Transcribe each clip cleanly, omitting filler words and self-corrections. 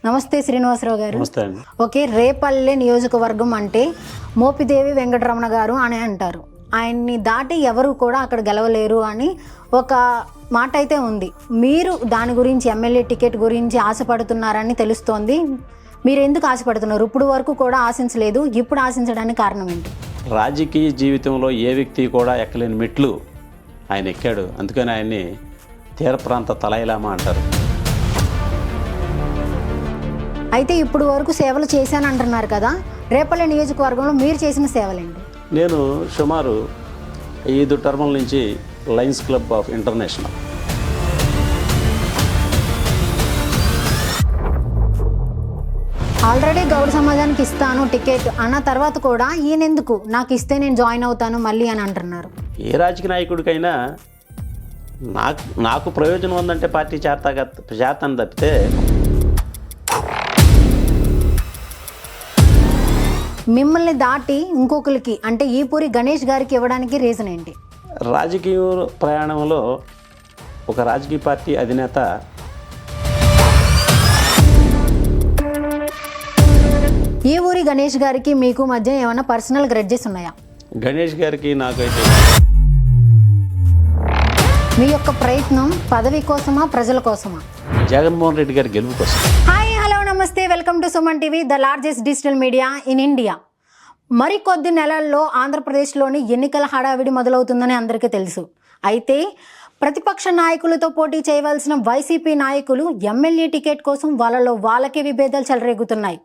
నమస్తే శ్రీనివాసరావు గారు. నమస్తే అండి. ఓకే, రేపల్లె నియోజకవర్గం అంటే మోపిదేవి వెంకటరమణ గారు అని అంటారు. ఆయన్ని దాటి ఎవరు కూడా అక్కడ గెలవలేరు అని ఒక మాట అయితే ఉంది. మీరు దాని గురించి ఎమ్మెల్యే టికెట్ గురించి ఆశపడుతున్నారని తెలుస్తోంది. మీరు ఎందుకు ఆశపడుతున్నారు? ఇప్పుడు వరకు కూడా ఆశించలేదు, ఇప్పుడు ఆశించడానికి కారణం ఏంటి? రాజకీయ జీవితంలో ఏ వ్యక్తి కూడా ఎక్కలేని మెట్లు ఆయన ఎక్కాడు. అందుకని ఆయన్ని తీర ప్రాంత తలైలామా అంటారు. అయితే ఇప్పుడు వరకు సేవలు చేశాను అంటున్నారు కదా, రేపల్లె నియోజకవర్గంలో మీరు చేసిన సేవలేండి? నేను సుమారు 5 టర్ముల నుంచి Lions club of international, already Gowda సమాజానికి ఇస్తాను టికెట్ అన్న తర్వాత కూడా ఈయనెందుకు నాకు ఇస్తే నేను జాయిన్ అవుతాను మళ్ళీ అని అంటున్నారు? ఏ రాజకీయ నాయకుడికైనా నాకు ప్రయోజనం ఉందంటే పార్టీ చేస్తాను తప్పితే మిమ్మల్ని దాటి ఇంకొకరికి అంటే ఈపూరి గణేష్ గారికి ఇవ్వడానికి రీజన్ ఏంటి? రాజకీయ ప్రయాణంలో ఒక రాజకీయ పార్టీ అధినేత ఈ ఊరి గణేష్ గారికి మీకు మధ్య ఏమైనా పర్సనల్ గ్రడ్జెస్ ఉన్నాయా? గణేష్ గారికి నాకైతే మీ యొక్క ప్రయత్నం పదవి కోసమా, ప్రజల కోసమా? జగన్మోహన్ రెడ్డి గారి గెలుపు కోసం. హాయ్, హలో, నమస్తే, welcome to Suman TV, the largest digital media in India. మరికొద్ది నెలల్లో ఆంధ్రప్రదేశ్లోని ఎన్నికల హడావిడి మొదలవుతుందని అందరికీ తెలుసు. అయితే ప్రతిపక్ష నాయకులతో పోటీ చేయవలసిన వైసీపీ నాయకులు ఎమ్మెల్యే టికెట్ కోసం వాళ్ళకే విభేదాలు చెలరేగుతున్నాయి.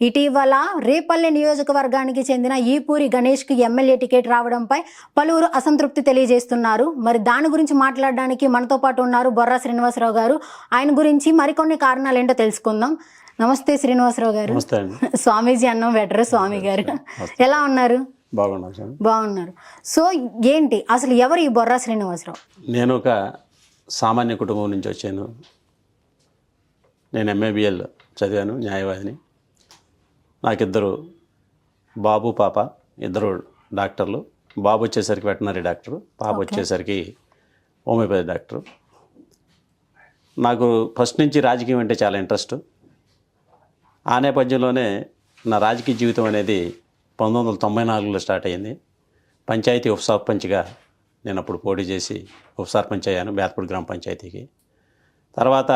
ఇటీవల రేపల్లె నియోజకవర్గానికి చెందిన ఈపూరి గణేష్కి ఎమ్మెల్యే టికెట్ రావడంపై పలువురు అసంతృప్తి తెలియజేస్తున్నారు. మరి దాని గురించి మాట్లాడడానికి మనతో పాటు ఉన్నారు బొర్రా శ్రీనివాసరావు గారు. ఆయన గురించి మరికొన్ని కారణాలు ఏంటో తెలుసుకుందాం. నమస్తే శ్రీనివాసరావు గారు. స్వామీజీ అన్నం బెటర్. స్వామి గారు ఎలా ఉన్నారు? బాగున్నారు. సో ఏంటి అసలు ఎవరు ఈ బొర్రా శ్రీనివాసరావు? నేను ఒక సామాన్య కుటుంబం నుంచి వచ్చాను. నేను MABL చదివాను, న్యాయవాదిని. నాకిద్దరు బాబు పాప, ఇద్దరు డాక్టర్లు. బాబు వచ్చేసరికి వెటనరీ డాక్టరు, పాప వచ్చేసరికి హోమియోపతి డాక్టరు. నాకు ఫస్ట్ నుంచి రాజకీయం అంటే చాలా ఇంట్రెస్ట్. ఆ నేపథ్యంలోనే నా రాజకీయ జీవితం అనేది 1994లో స్టార్ట్ అయ్యింది. పంచాయతీ ఉప సర్పంచ్గా నేను అప్పుడు పోటీ చేసి ఉప సర్పంచ్ అయ్యాను బేతపూడి గ్రామ పంచాయతీకి. తర్వాత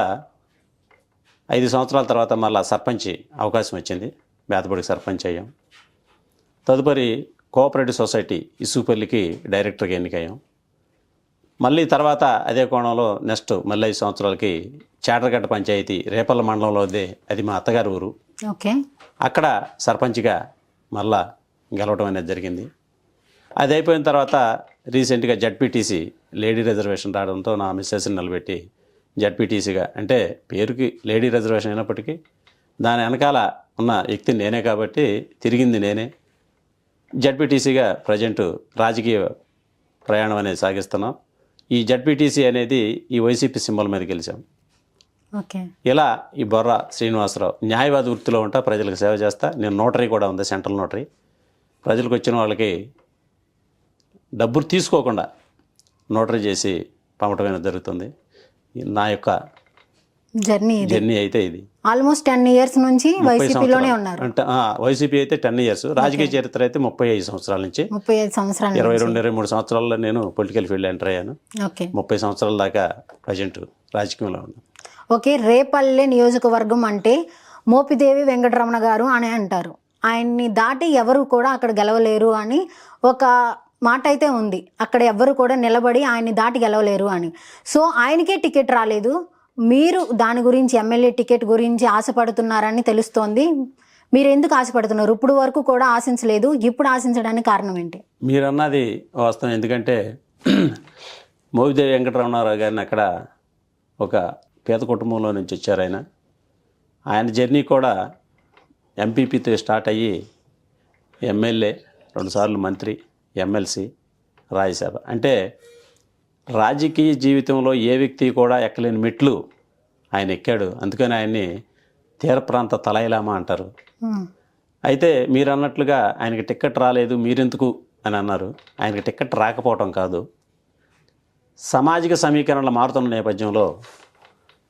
5 సంవత్సరాల తర్వాత మళ్ళీ సర్పంచ్ అవకాశం వచ్చింది, బేతపూడికి సర్పంచ్ అయ్యాం. తదుపరి కోఆపరేటివ్ సొసైటీ ఇసుపల్లికి డైరెక్టర్గా ఎన్నికయ్యాం. మళ్ళీ తర్వాత అదే కోణంలో నెక్స్ట్ మళ్ళీ 5 సంవత్సరాలకి చాటరగట్ట పంచాయతీ రేపల్ల మండలంలోదే, అది మా అత్తగారు ఊరు. ఓకే, అక్కడ సర్పంచ్గా మళ్ళా గెలవడం అనేది జరిగింది. అది అయిపోయిన తర్వాత రీసెంట్గా జడ్పీటీసీ లేడీ రిజర్వేషన్ రావడంతో నా మిస్సెస్ని నిలబెట్టి జడ్పీటీసీగా, అంటే పేరుకి లేడీ రిజర్వేషన్ అయినప్పటికీ దాని వెనకాల ఉన్న వ్యక్తి నేనే కాబట్టి తిరిగింది నేనే. జడ్పీటీసీగా ప్రజెంట్ రాజకీయ ప్రయాణం అనేది సాగిస్తున్నాం. ఈ జడ్పీటీసీ అనేది ఈ వైసీపీ సింబల్ మీద గెలిచాం. ఓకే, ఇలా ఈ బొర్రా శ్రీనివాసరావు న్యాయవాది వృత్తిలో ఉంటా, ప్రజలకు సేవ చేస్తా. నేను నోటరీ కూడా ఉంది, సెంట్రల్ నోటరీ. ప్రజలకు వచ్చిన వాళ్ళకి డబ్బులు తీసుకోకుండా నోటరీ చేసి పంపటం జరుగుతుంది. నా యొక్క జర్నీ అయితే ఇది. ఆల్మోస్ట్ 10 years నుంచి వైసీపీలోనే ఉన్నారు. అంటే వైసీపీ అయితే 10 years, రాజకీయ చరిత్ర అయితే 35 సంవత్సరాల నుంచి 35 సంవత్సరాలు 22-23 సంవత్సరాల్లో నేను పొలిటికల్ ఫీల్డ్ ఎంటర్ అయ్యాను. 30 సంవత్సరాల దాకా ప్రజెంట్ రాజకీయంలో ఉన్నాను. ఓకే, రేపల్లె నియోజకవర్గం అంటే మోపిదేవి వెంకటరమణ గారు అని అంటారు. ఆయన్ని దాటి ఎవరు కూడా అక్కడ గెలవలేరు అని ఒక మాట అయితే ఉంది. అక్కడ ఎవరు కూడా నిలబడి ఆయన్ని దాటి గెలవలేరు అని. సో ఆయనకే టికెట్ రాలేదు. మీరు దాని గురించి ఎమ్మెల్యే టికెట్ గురించి ఆశపడుతున్నారని తెలుస్తోంది. మీరు ఎందుకు ఆశపడుతున్నారు? ఇప్పుడు వరకు కూడా ఆశించలేదు, ఇప్పుడు ఆశించడానికి కారణం ఏంటి? మీరు అన్నది వాస్తవం. ఎందుకంటే మోపిదేవి వెంకటరమణారావు గారిని అక్కడ ఒక పేద కుటుంబంలో నుంచి వచ్చారు. ఆయన జర్నీ కూడా ఎంపీపీతో స్టార్ట్ అయ్యి ఎమ్మెల్యే, 2 సార్లు మంత్రి, ఎమ్మెల్సీ, రాజ్యసభ. అంటే రాజకీయ జీవితంలో ఏ వ్యక్తి కూడా ఎక్కలేని మెట్లు ఆయన ఎక్కాడు. అందుకని ఆయన్ని తీర ప్రాంత తలైలామా అంటారు. అయితే మీరు అన్నట్లుగా ఆయనకి టికెట్ రాలేదు, మీరెందుకు అని అన్నారు. ఆయనకి టికెట్ రాకపోవటం కాదు, సామాజిక సమీకరణలు మారుతున్న నేపథ్యంలో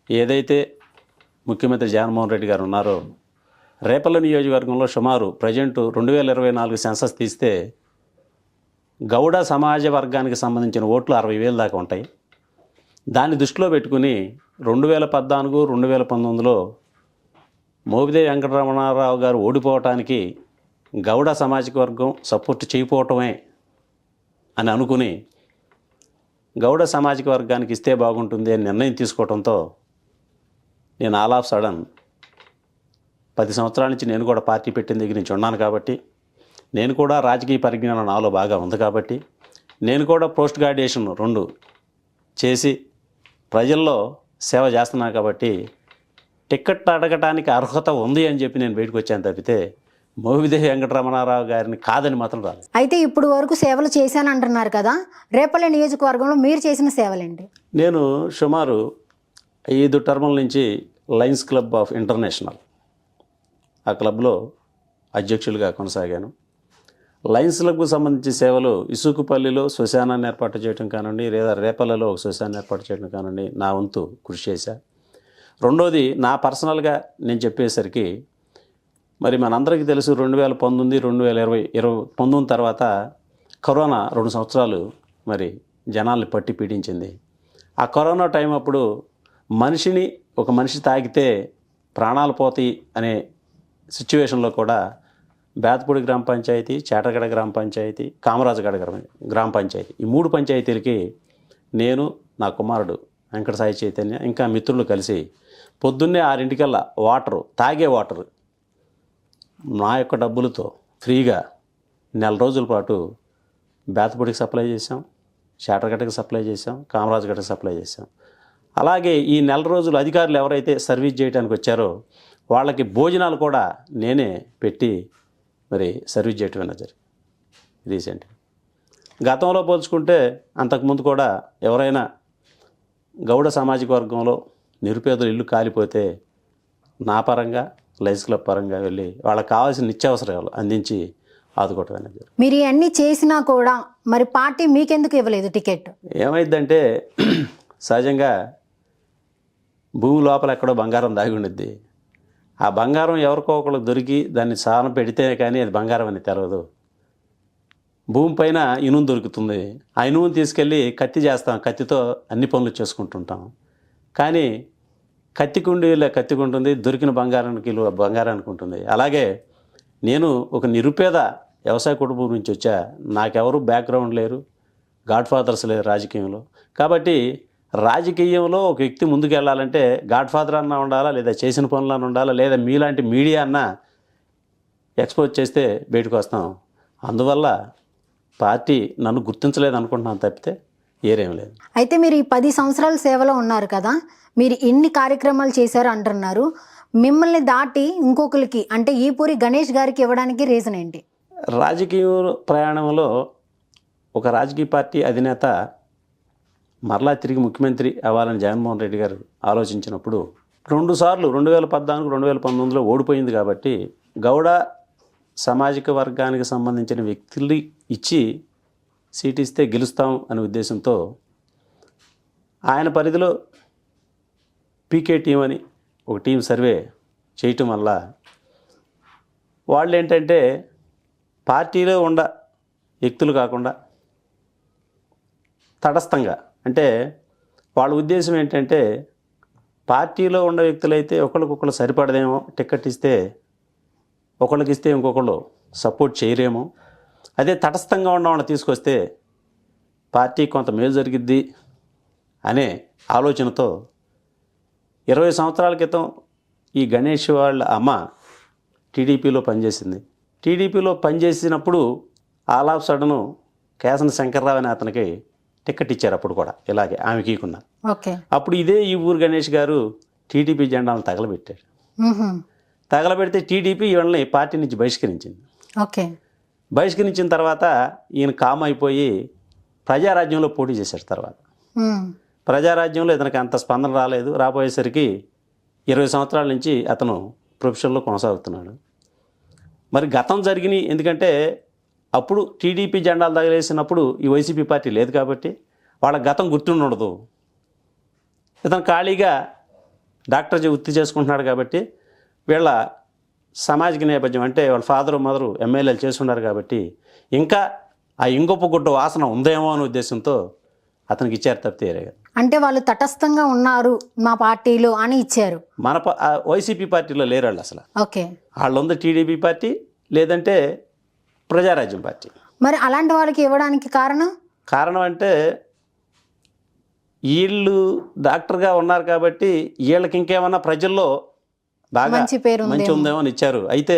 ఏదైతే ముఖ్యమంత్రి జగన్మోహన్ రెడ్డి గారు ఉన్నారో రేపల్ల నియోజకవర్గంలో సుమారు ప్రజెంట్ 2024 సెన్సస్ తీస్తే గౌడ సమాజ వర్గానికి సంబంధించిన ఓట్లు 60,000 దాకా ఉంటాయి. దాన్ని దృష్టిలో పెట్టుకుని 2014, 2019లో మోపిదేవి వెంకటరమణారావు గారు ఓడిపోవటానికి గౌడ సామాజిక వర్గం సపోర్ట్ చేయకపోవటమే అని అనుకుని గౌడ సామాజిక వర్గానికి ఇస్తే బాగుంటుంది అని నిర్ణయం తీసుకోవడంతో నేను ఆల్ ఆఫ్ సడన్ 10 సంవత్సరాల నుంచి నేను కూడా పార్టీ పెట్టిన దగ్గర నుంచి ఉన్నాను కాబట్టి, నేను కూడా రాజకీయ పరిజ్ఞానం నాలో బాగా ఉంది కాబట్టి, నేను కూడా పోస్ట్ గ్రాడ్యుయేషన్ 2 చేసి ప్రజల్లో సేవ చేస్తున్నాను కాబట్టి టిక్కెట్ అడగటానికి అర్హత ఉంది అని చెప్పి నేను బయటకు వచ్చాను తప్పితే మోపిదేవి వెంకటరమణారావు గారిని కాదని మాత్రం రాదు. అయితే ఇప్పుడు వరకు సేవలు చేశాను అంటున్నారు కదా, రేపల్లె నియోజకవర్గంలో మీరు చేసిన సేవలేంటి? నేను సుమారు 5 టర్ముల నుంచి లయన్స్ క్లబ్ ఆఫ్ ఇంటర్నేషనల్ ఆ క్లబ్లో అధ్యక్షులుగా కొనసాగాను. లయన్స్ క్లబ్కు సంబంధించిన సేవలు ఇసుకుపల్లిలో శ్మశానాన్ని ఏర్పాటు చేయడం కానివ్వండి, లేదా రేపల్లలో ఒక శ్మశానాన్ని ఏర్పాటు చేయడం కానివ్వండి, నా వంతు కృషి చేశా. రెండోది నా పర్సనల్గా నేను చెప్పేసరికి మరి మనందరికీ తెలుసు 2019, 2019 తర్వాత కరోనా 2 సంవత్సరాలు మరి జనాల్ని పట్టి పీడించింది. ఆ కరోనా టైం అప్పుడు ఒక మనిషి తాగితే ప్రాణాలు పోతాయి అనే సిచ్యువేషన్లో కూడా బేతపూడి గ్రామ పంచాయతీ, చేటగడ గ్రామ పంచాయతీ, కామరాజగడ గ్రామ పంచాయతీ, ఈ 3 పంచాయతీలకి నేను, నా కుమారుడు వెంకట సాయి చైతన్య ఇంకా మిత్రులు కలిసి పొద్దున్నే 6 తాగే వాటరు నా యొక్క డబ్బులతో ఫ్రీగా 4 రోజుల పాటు బేతపూడికి సప్లై చేసాం, చేటగడ్డకి సప్లై చేసాం, కామరాజగడ్డకి సప్లై చేసాం. అలాగే ఈ 4 రోజులు అధికారులు ఎవరైతే సర్వీస్ చేయడానికి వచ్చారో వాళ్ళకి భోజనాలు కూడా నేనే పెట్టి మరి సర్వీస్ చేయటం జరిగింది రీసెంట్గా. గతంలో పోల్చుకుంటే అంతకుముందు కూడా ఎవరైనా గౌడ సామాజిక వర్గంలో నిరుపేదలు ఇల్లు కాలిపోతే నా పరంగా లయన్స్ క్లబ్ పరంగా వెళ్ళి వాళ్ళకి కావాల్సిన నిత్యావసరాలు అందించి ఆదుకోవటం అనేది. మీరు ఇవన్నీ చేసినా కూడా మరి పార్టీ మీకెందుకు ఇవ్వలేదు టికెట్? ఏమైందంటే సహజంగా భూమి లోపల ఎక్కడో బంగారం దాగి ఉండిద్ది. ఆ బంగారం ఎవరికో ఒకళ్ళు దొరికి దాన్ని సానం పెడితే కానీ అది బంగారం అని తెలవదు. భూమి పైన ఇనుము దొరుకుతుంది, ఆ ఇనుముని తీసుకెళ్ళి కత్తి చేస్తాం, కత్తితో అన్ని పనులు చేసుకుంటుంటాం. కానీ కత్తికి ఉంటుంది, దొరికిన బంగారానికి ఉంటుంది. అలాగే నేను ఒక నిరుపేద వ్యవసాయ కుటుంబం నుంచి వచ్చా, నాకెవరు బ్యాక్గ్రౌండ్ లేరు, గాడ్ ఫాదర్స్ లేరు రాజకీయంలో. కాబట్టి రాజకీయంలో ఒక వ్యక్తి ముందుకు వెళ్ళాలంటే గాడ్ ఫాదర్ అన్నా ఉండాలా, లేదా చేసిన పనులన్నా ఉండాలా, లేదా మీలాంటి మీడియా అన్నా ఎక్స్పోజ్ చేస్తే బయటకు వస్తాం. అందువల్ల పార్టీ నన్ను గుర్తించలేదు అనుకుంటున్నాను తప్పితే ఏరేం లేదు. అయితే మీరు ఈ 10 సంవత్సరాల సేవలో ఉన్నారు కదా, మీరు ఎన్ని కార్యక్రమాలు చేశారు అంటున్నారు, మిమ్మల్ని దాటి ఇంకొకరికి అంటే ఈపూరి గణేష్ గారికి ఇవ్వడానికి రీజన్ ఏంటి? రాజకీయ ప్రయాణంలో ఒక రాజకీయ పార్టీ అధినేత మరలా తిరిగి ముఖ్యమంత్రి అవ్వాలని జగన్మోహన్ రెడ్డి గారు ఆలోచించినప్పుడు 2 సార్లు 2014, 2019లో ఓడిపోయింది కాబట్టి గౌడ సామాజిక వర్గానికి సంబంధించిన వ్యక్తుల్ని ఇచ్చి సీట్ ఇస్తే గెలుస్తాం అనే ఉద్దేశంతో ఆయన పరిధిలో పీకే టీం అని ఒక టీం సర్వే చేయటం వల్ల వాళ్ళు ఏంటంటే పార్టీలో ఉన్న వ్యక్తులు కాకుండా తటస్థంగా, అంటే వాళ్ళ ఉద్దేశం ఏంటంటే పార్టీలో ఉన్న వ్యక్తులైతే ఒకరికొకరు సరిపడదేమో, టికెట్ ఇస్తే ఒకళ్ళకి ఇస్తే ఇంకొకళ్ళు సపోర్ట్ చేయరేమో, అదే తటస్థంగా ఉన్న వాళ్ళని తీసుకొస్తే పార్టీ కొంత మేలు జరిగిద్ది అనే ఆలోచనతో 20 సంవత్సరాల క్రితం ఈ గణేష్ వాళ్ళ అమ్మ టీడీపీలో పనిచేసింది. టీడీపీలో పనిచేసినప్పుడు ఆల్ ఆఫ్ సడను కేసన శంకర్రావు అనే అతనికి టికెట్ ఇచ్చారు. అప్పుడు కూడా ఇలాగే ఆమెకి ఇవ్వకుండా. అప్పుడు ఇదే ఈ ఊరు గణేష్ గారు టీడీపీ జెండాలను తగలబెట్టాడు. తగలబెడితే టీడీపీ వీళ్ళని పార్టీ నుంచి బహిష్కరించింది. బహిష్కరించిన తర్వాత ఈయన కామ్ అయిపోయి ప్రజారాజ్యంలో పోటీ చేశాడు. తర్వాత ప్రజారాజ్యంలో ఇతనికి అంత స్పందన రాలేదు. రాబోయేసరికి 20 సంవత్సరాల నుంచి అతను ప్రొఫెషన్లో కొనసాగుతున్నాడు. మరి గతం జరిగినాయి, ఎందుకంటే అప్పుడు టీడీపీ జెండాలు తగిలేసినప్పుడు ఈ వైసీపీ పార్టీ లేదు కాబట్టి వాళ్ళ గతం గుర్తుండదు. ఇతను ఖాళీగా డాక్టర్ వృత్తి చేసుకుంటున్నాడు కాబట్టి వీళ్ళ సామాజిక నేపథ్యం అంటే వాళ్ళ ఫాదరు మదరు ఎమ్మెల్యేలు చేస్తున్నారు కాబట్టి ఇంకా ఆ ఇంకొక గుడ్డ వాసన ఉందేమో అనే ఉద్దేశంతో అతనికి ఇచ్చారు తప్పితే వేరే కాదు. అంటే వాళ్ళు తటస్థంగా ఉన్నారు మా పార్టీలో అని ఇచ్చారు. మన వైసీపీ పార్టీలో లేరు వాళ్ళు అసలు. ఓకే, వాళ్ళు ఉంది టీడీపీ పార్టీ లేదంటే ప్రజారాజ్యం పార్టీ. మరి అలాంటి వాళ్ళకి ఇవ్వడానికి కారణం అంటే వీళ్ళు డాక్టర్గా ఉన్నారు కాబట్టి వీళ్ళకి ఇంకేమన్నా ప్రజల్లో బాగా మంచి ఉందేమో అని ఇచ్చారు. అయితే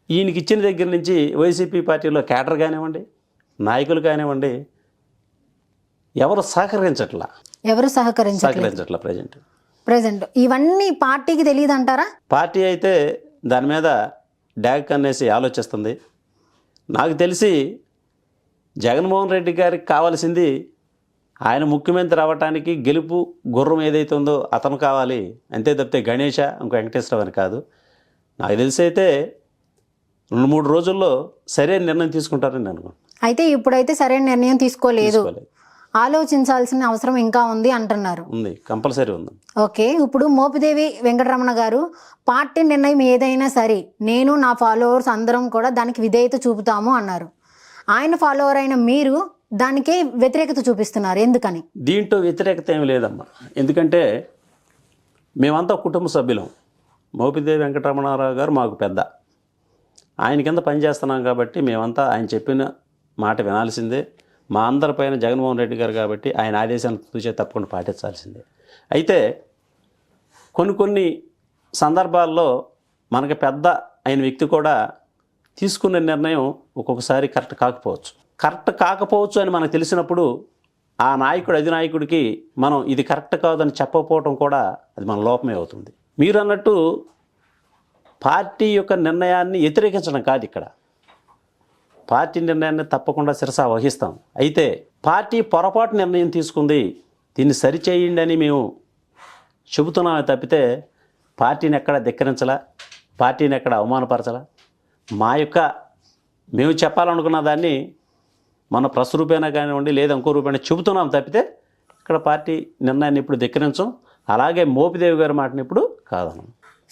ఈయనకి ఇచ్చిన దగ్గర నుంచి వైసీపీ పార్టీలో క్యాడర్ కానివ్వండి, నాయకులు కానివ్వండి, ఎవరు సహకరించట్లా ప్రజెంట్ ఇవన్నీ పార్టీకి తెలియదు అంటారా? పార్టీ అయితే దాని మీద డ్యాగ్ అనేసి ఆలోచిస్తుంది. నాకు తెలిసి జగన్మోహన్ రెడ్డి గారికి కావాల్సింది ఆయన ముఖ్యమంత్రి అవ్వటానికి గెలుపు గుర్రం ఏదైతే ఉందో అతను కావాలి అంతే తప్పితే గణేష ఇంకో వెంకటేశ్వరరావు అని కాదు. నాకు తెలిసి అయితే 2-3 రోజుల్లో సరైన నిర్ణయం తీసుకుంటారని నేను అనుకుంటున్నాను. అయితే ఇప్పుడైతే సరైన నిర్ణయం తీసుకోలేదు, ఆలోచించాల్సిన అవసరం ఇంకా ఉంది అంటున్నారు. ఉంది, కంపల్సరీ ఉంది. ఓకే, ఇప్పుడు మోపిదేవి వెంకటరమణ గారు పార్టీ నిర్ణయం ఏదైనా సరే నేను నా ఫాలోవర్స్ అందరం కూడా దానికి విధేయత చూపుతాము అన్నారు. ఆయన ఫాలోవర్ అయిన మీరు దానికే వ్యతిరేకత చూపిస్తున్నారు, ఎందుకని? దీంట్లో వ్యతిరేకత ఏమి లేదమ్మా. ఎందుకంటే మేమంతా కుటుంబ సభ్యులం. మోపిదేవి వెంకటరమణారావు గారు మాకు పెద్ద, ఆయన కింద పనిచేస్తున్నాం కాబట్టి మేమంతా ఆయన చెప్పిన మాట వినాల్సిందే. మా అందరిపైన జగన్మోహన్ రెడ్డి గారు కాబట్టి ఆయన ఆదేశాలను తూచే తప్పకుండా పాటించాల్సిందే. అయితే కొన్ని సందర్భాల్లో మనకి పెద్ద అయిన వ్యక్తి కూడా తీసుకునే నిర్ణయం ఒక్కొక్కసారి కరెక్ట్ కాకపోవచ్చు అని మనకు తెలిసినప్పుడు ఆ నాయకుడు అధినాయకుడికి మనం ఇది కరెక్ట్ కాదని చెప్పకపోవటం కూడా అది మన లోపమే అవుతుంది. మీరు అన్నట్టు పార్టీ యొక్క నిర్ణయాన్ని వ్యతిరేకించడం కాదు ఇక్కడ. పార్టీ నిర్ణయాన్ని తప్పకుండా శిరసా వహిస్తాం. అయితే పార్టీ పొరపాటు నిర్ణయం తీసుకుంది, దీన్ని సరిచేయండి అని మేము చెబుతున్నామే తప్పితే పార్టీని ఎక్కడ ధిక్కరించలా, పార్టీని ఎక్కడ అవమానపరచలా. మేము చెప్పాలనుకున్న దాన్ని మన ప్రెస్ రూపేనా కానివ్వండి లేదా ఇంకో రూపేనా చెబుతున్నాం తప్పితే ఇక్కడ పార్టీ నిర్ణయాన్ని ఇప్పుడు ధిక్కరించం. అలాగే మోపిదేవి గారి మాటని ఇప్పుడు కాదనం.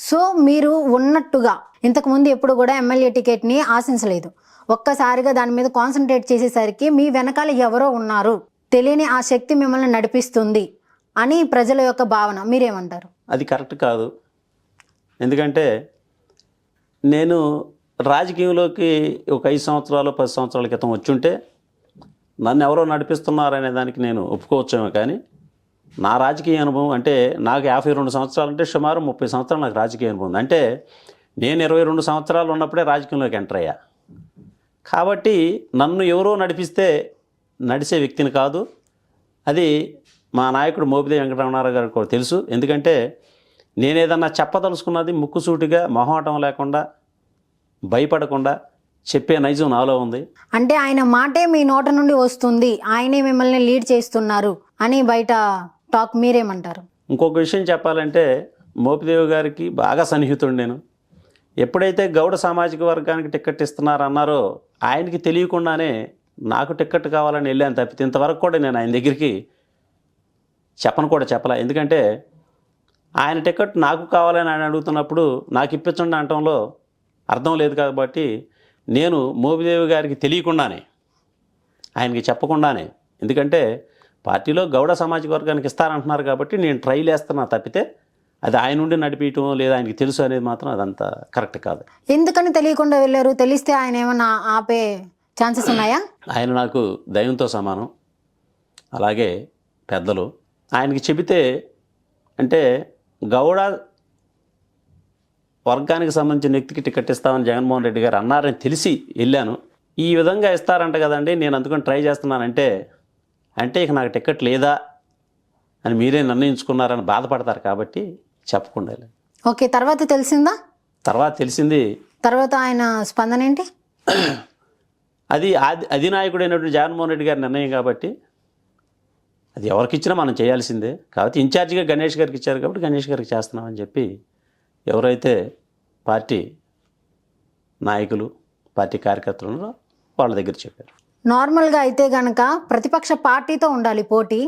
సో మీరు ఉన్నట్టుగా ఇంతకుముందు ఎప్పుడు కూడా ఎమ్మెల్యే టికెట్ని ఆశించలేదు, ఒక్కసారిగా దాని మీద కాన్సన్ట్రేట్ చేసేసరికి మీ వెనకాల ఎవరో ఉన్నారు, తెలియని ఆ శక్తి మిమ్మల్ని నడిపిస్తుంది అని ప్రజల యొక్క భావన. మీరేమంటారు? అది కరెక్ట్ కాదు. ఎందుకంటే నేను రాజకీయంలోకి ఒక 5 సంవత్సరాలు 10 సంవత్సరాల క్రితం వచ్చుంటే నన్ను ఎవరో నడిపిస్తున్నారనే దానికి నేను ఒప్పుకోవచ్చేమో, కానీ నా రాజకీయ అనుభవం అంటే నాకు 52 సంవత్సరాలు అంటే సుమారు 30 సంవత్సరాలు నాకు రాజకీయ అనుభవం ఉంది. అంటే నేను 22 సంవత్సరాలు ఉన్నప్పుడే రాజకీయంలోకి ఎంటర్ అయ్యా. కాబట్టి నన్ను ఎవరో నడిపిస్తే నడిచే వ్యక్తిని కాదు. అది మా నాయకుడు మోపిదేవి వెంకటరమణారావు గారికి కూడా తెలుసు. ఎందుకంటే నేను ఏదన్నా చెప్పదలుచుకున్నది ముక్కుసూటిగా మొహమాటం లేకుండా భయపడకుండా చెప్పే నైజం నాలో ఉంది. అంటే ఆయన మాటే మీ నోట నుండి వస్తుంది, ఆయనే మిమ్మల్ని లీడ్ చేస్తున్నారు అని బయట టాక్. మీరేమంటారు? ఇంకొక విషయం చెప్పాలంటే మోపిదేవి గారికి బాగా సన్నిహితుడు నేను. ఎప్పుడైతే గౌడ సామాజిక వర్గానికి టికెట్ ఇస్తున్నారన్నారో ఆయనకి తెలియకుండానే నాకు టికెట్ కావాలని వెళ్ళాను తప్పితే ఇంతవరకు కూడా నేను ఆయన దగ్గరికి చెప్పలా. ఎందుకంటే ఆయన టికెట్ నాకు కావాలని ఆయన అడుగుతున్నప్పుడు నాకు ఇప్పించండి అనటంలో అర్థం లేదు. కాబట్టి నేను మోపిదేవి గారికి తెలియకుండానే ఆయనకి చెప్పకుండానే, ఎందుకంటే పార్టీలో గౌడ సామాజిక వర్గానికి ఇస్తారంటున్నారు కాబట్టి నేను ట్రైల్ వేస్తున్నా తప్పితే అది ఆయన నుండి నడిపించడం లేదా ఆయనకి తెలుసు అనేది మాత్రం అదంతా కరెక్ట్ కాదు. ఎందుకని తెలియకుండా వెళ్ళారు? తెలిస్తే ఆయన ఏమన్నా ఆపే ఛాన్సెస్ ఉన్నాయా? ఆయన నాకు దైవంతో సమానం. అలాగే పెద్దలు ఆయనకి చెబితే అంటే గౌడ వర్గానికి సంబంధించిన వ్యక్తికి టికెట్ ఇస్తామని జగన్మోహన్ రెడ్డి గారు అన్నారని తెలిసి వెళ్ళాను. ఈ విధంగా ఇస్తారంట కదండి, నేను అందుకని ట్రై చేస్తున్నానంటే ఇక నాకు టికెట్ లేదా అని మీరే నిర్ణయించుకున్నారని బాధపడతారు కాబట్టి చెప్పకుండా. ఓకే, తర్వాత తెలిసిందా? తర్వాత తెలిసింది. తర్వాత ఆయన స్పందన ఏంటి? అది అధినాయకుడైనటువంటి జగన్మోహన్ రెడ్డి గారి నిర్ణయం కాబట్టి అది ఎవరికి ఇచ్చినా మనం చేయాల్సిందే. కాబట్టి ఇన్ఛార్జిగా గణేష్ గారికి ఇచ్చారు కాబట్టి గణేష్ గారికి చేస్తున్నామని చెప్పి ఎవరైతే పార్టీ నాయకులు పార్టీ కార్యకర్తలు ఉన్నారో వాళ్ళ దగ్గర చెప్పారు. నార్మల్గా అయితే కనుక ప్రతిపక్ష పార్టీతో ఉండాలి పోటీ,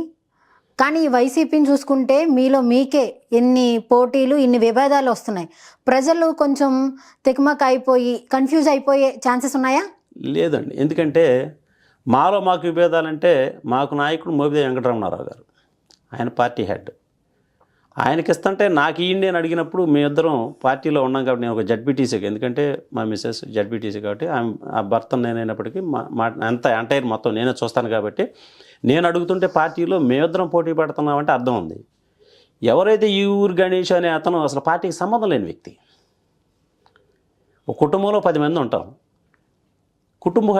కానీ ఈ వైసీపీని చూసుకుంటే మీలో మీకే ఎన్ని పోటీలు ఇన్ని విభేదాలు వస్తున్నాయి. ప్రజలు కొంచెం తికమక అయిపోయి కన్ఫ్యూజ్ అయిపోయే ఛాన్సెస్ ఉన్నాయా? లేదండి. ఎందుకంటే మాకు విభేదాలంటే మాకు నాయకుడు మోపిదేవి వెంకటరమణారావు గారు, ఆయన పార్టీ హెడ్. ఆయనకి ఇస్తుంటే నాకు ఇయ్యండి అని అడిగినప్పుడు మేమిద్దరం పార్టీలో ఉన్నాం కాబట్టి నేను ఒక జడ్పీటీసీకి, ఎందుకంటే మా మిస్సెస్ జడ్పీటీసీ కాబట్టి ఆ భర్త నేనైనప్పటికీ అంత ఎంటైర్ మొత్తం నేనే చూస్తాను కాబట్టి నేను అడుగుతుంటే పార్టీలో మేమిద్దరం పోటీ పడుతున్నామంటే అర్థం ఉంది. ఎవరైతే ఈ ఊరు గణేష్ అనే అతను అసలు పార్టీకి సంబంధం లేని వ్యక్తి. ఒక కుటుంబంలో 10 మంది ఉంటాం. కుటుంబ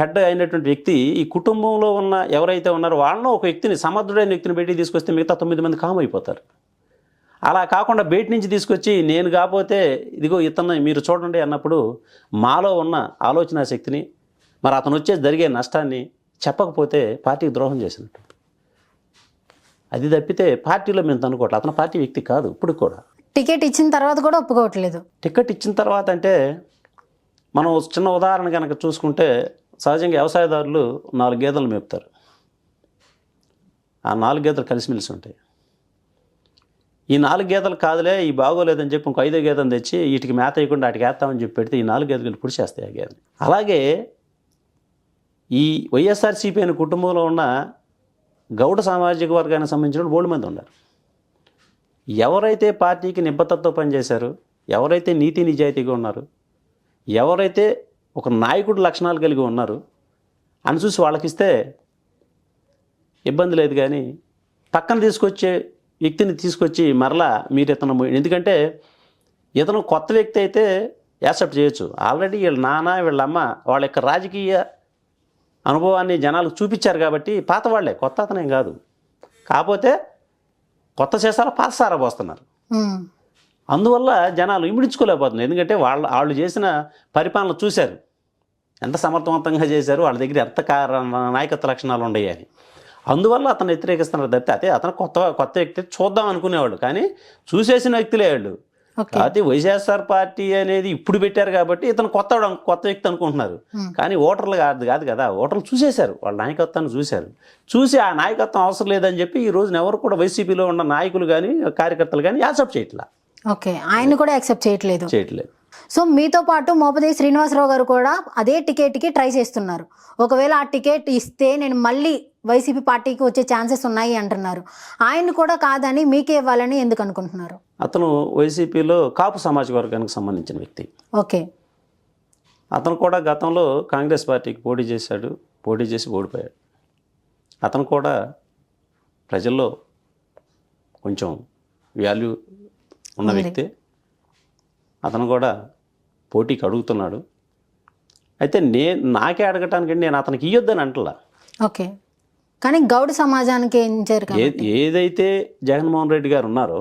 హెడ్ అయినటువంటి వ్యక్తి ఈ కుటుంబంలో ఉన్న ఎవరైతే ఉన్నారో వాళ్ళలో ఒక వ్యక్తిని, సమర్థుడైన వ్యక్తిని బయటికి తీసుకొస్తే మిగతా 9 మంది కామ్ అయిపోతారు. అలా కాకుండా బయట నుంచి తీసుకొచ్చి నేను కాకపోతే ఇదిగో ఇతను మీరు చూడండి అన్నప్పుడు మాలో ఉన్న ఆలోచన శక్తిని, మరి అతను వచ్చే జరిగే నష్టాన్ని చెప్పకపోతే పార్టీకి ద్రోహం చేసినట్టు. అది తప్పితే పార్టీలో మేము అనుకోవట్లేదు. అతను పార్టీ వ్యక్తి కాదు. ఇప్పుడు కూడా టికెట్ ఇచ్చిన తర్వాత కూడా ఒప్పుకోవట్లేదు. టికెట్ ఇచ్చిన తర్వాత అంటే మనం చిన్న ఉదాహరణ కనుక చూసుకుంటే సహజంగా వ్యవసాయదారులు 4 గేదెలు మేపుతారు. ఆ 4 గేదెలు కలిసిమెలిసి ఉంటాయి. ఈ 4 గేదెలు కాదులే ఈ బాగోలేదని చెప్పి ఇంకో 5వ గేదెను తెచ్చి వీటికి మేత వేయకుండా వాటికి వేస్తామని చెప్పి పెడితే ఈ 4 గేదెలు పుడిచేస్తాయి ఆ గేదెలు. అలాగే ఈ వైఎస్ఆర్సీపీ అనే కుటుంబంలో ఉన్న గౌడ సామాజిక వర్గానికి సంబంధించిన 3 మంది ఉన్నారు. ఎవరైతే పార్టీకి నిబద్ధతతో పనిచేశారు, ఎవరైతే నీతి నిజాయితీగా ఉన్నారు, ఎవరైతే ఒక నాయకుడు లక్షణాలు కలిగి ఉన్నారు అని చూసి వాళ్ళకిస్తే ఇబ్బంది లేదు. కానీ పక్కన తీసుకొచ్చే వ్యక్తిని తీసుకొచ్చి మరలా మీరు ఇతను, ఎందుకంటే ఇతను కొత్త వ్యక్తి అయితే యాక్సెప్ట్ చేయొచ్చు. ఆల్రెడీ వీళ్ళ నాన్న వీళ్ళ అమ్మ వాళ్ళ యొక్క రాజకీయ అనుభవాన్ని జనాలకు చూపించారు కాబట్టి పాత వాళ్ళే, కొత్త అతనేం కాదు. కాకపోతే కొత్త చేసారా పాత సారా పోస్తున్నారు. అందువల్ల జనాలు ఇమిడించుకోలేకపోతున్నారు. ఎందుకంటే వాళ్ళు చేసిన పరిపాలన చూశారు, ఎంత సమర్థవంతంగా చేశారు, వాళ్ళ దగ్గర ఎంత నాయకత్వ లక్షణాలు ఉన్నాయి అని. అందువల్ల అతను వ్యతిరేకిస్తున్నారు తప్పితే అతను కొత్త వ్యక్తి చూద్దాం అనుకునేవాళ్ళు, కానీ చూసేసిన వ్యక్తులే వాళ్ళు. కాబట్టి వైఎస్ఆర్ పార్టీ అనేది ఇప్పుడు పెట్టారు కాబట్టి ఇతను కొత్త వ్యక్తి అనుకుంటున్నారు. కానీ ఓటర్లు కాదు కదా, ఓటర్లు చూసేశారు, వాళ్ళ నాయకత్వాన్ని చూసి ఆ నాయకత్వం అవసరం లేదని చెప్పి ఈ రోజున ఎవరు కూడా వైసీపీలో ఉన్న నాయకులు కానీ కార్యకర్తలు కానీ యాక్సెప్ట్ చేయట్లా. ఓకే, ఆయన కూడా యాక్సెప్ట్ చేయట్లేదు. సో మీతో పాటు మోపిదేవి శ్రీనివాసరావు గారు కూడా అదే టికెట్కి ట్రై చేస్తున్నారు. ఒకవేళ ఆ టికెట్ ఇస్తే నేను మళ్ళీ వైసీపీ పార్టీకి వచ్చే ఛాన్సెస్ ఉన్నాయి అంటున్నారు. ఆయన కూడా కాదని మీకే ఇవ్వాలని ఎందుకు అనుకుంటున్నారు? అతను వైసీపీలో కాపు సామాజిక వర్గానికి సంబంధించిన వ్యక్తి. ఓకే, అతను కూడా గతంలో కాంగ్రెస్ పార్టీకి పోటీ చేసి ఓడిపోయాడు. అతను కూడా ప్రజల్లో కొంచెం వాల్యూ ఉన్న వ్యక్తి. అతను కూడా పోటీకి అడుగుతున్నాడు. అయితే నాకే అడగటానికి నేను అతనికి ఇయ్యొద్దని అంటలా. ఓకే, కానీ గౌడ సమాజానికి ఏం ఏదైతే జగన్మోహన్ రెడ్డి గారు ఉన్నారో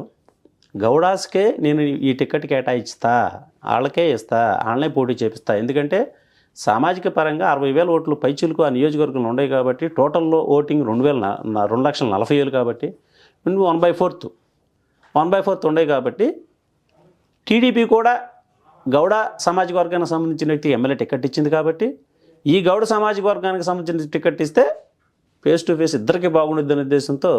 గౌడాస్కే నేను ఈ టికెట్ కేటాయిస్తా, వాళ్ళకే ఇస్తా, వాళ్ళనే పోటీ చేపిస్తా. ఎందుకంటే సామాజిక పరంగా 60,000 ఓట్లు పైచిలకు ఆ నియోజకవర్గంలో ఉన్నాయి కాబట్టి టోటల్లో ఓటింగ్ 2,40,000 కాబట్టి 1/4 ఉన్నాయి కాబట్టి టీడీపీ కూడా గౌడ సామాజిక వర్గానికి సంబంధించిన వ్యక్తి ఎమ్మెల్యే టికెట్ ఇచ్చింది కాబట్టి ఈ గౌడ సామాజిక వర్గానికి సంబంధించిన టికెట్ ఇస్తే ఫేస్ టు ఫేస్ ఇద్దరికి బాగుండిద్దనే ఉద్దేశంతో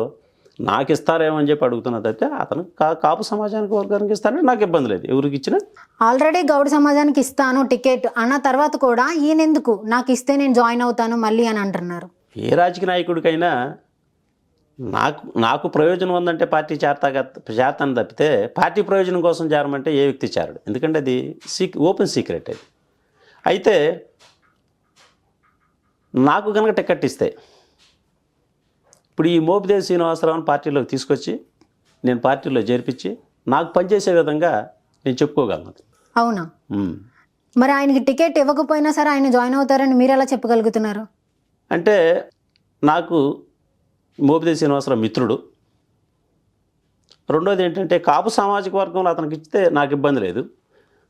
నాకు ఇస్తారేమో అని చెప్పి అడుగుతున్నది. అయితే అతను కాపు సమాజానికి వర్గానికి ఇస్తారని నాకు ఇబ్బంది లేదు, ఎవరికి ఇచ్చినా. ఆల్రెడీ గౌడ సమాజానికి ఇస్తాను టికెట్ అన్న తర్వాత కూడా ఈయనెందుకు నాకు ఇస్తే నేను జాయిన్ అవుతాను మళ్ళీ అని అంటున్నారు? ఏ రాజకీయ నాయకుడికైనా నాకు ప్రయోజనం ఉందంటే పార్టీ చేరతాను తప్పితే పార్టీ ప్రయోజనం కోసం చేరమంటే ఏ వ్యక్తి చేరడు. ఎందుకంటే అది ఓపెన్ సీక్రెట్ అది. అయితే నాకు కనుక టికెట్ ఇస్తే ఇప్పుడు ఈ మోపిదేవి శ్రీనివాసరావుని పార్టీలోకి తీసుకొచ్చి నేను పార్టీలో చేర్పించి నాకు పనిచేసే విధంగా నేను చెప్పుకోగలను. అవునా? మరి ఆయనకి టికెట్ ఇవ్వకపోయినా సరే ఆయన జాయిన్ అవుతారని మీరు ఎలా చెప్పగలుగుతున్నారు? అంటే నాకు మోపిదేవి శ్రీనివాసరావు మిత్రుడు. రెండోది ఏంటంటే కాపు సామాజిక వర్గంలో అతనికి ఇస్తే నాకు ఇబ్బంది లేదు.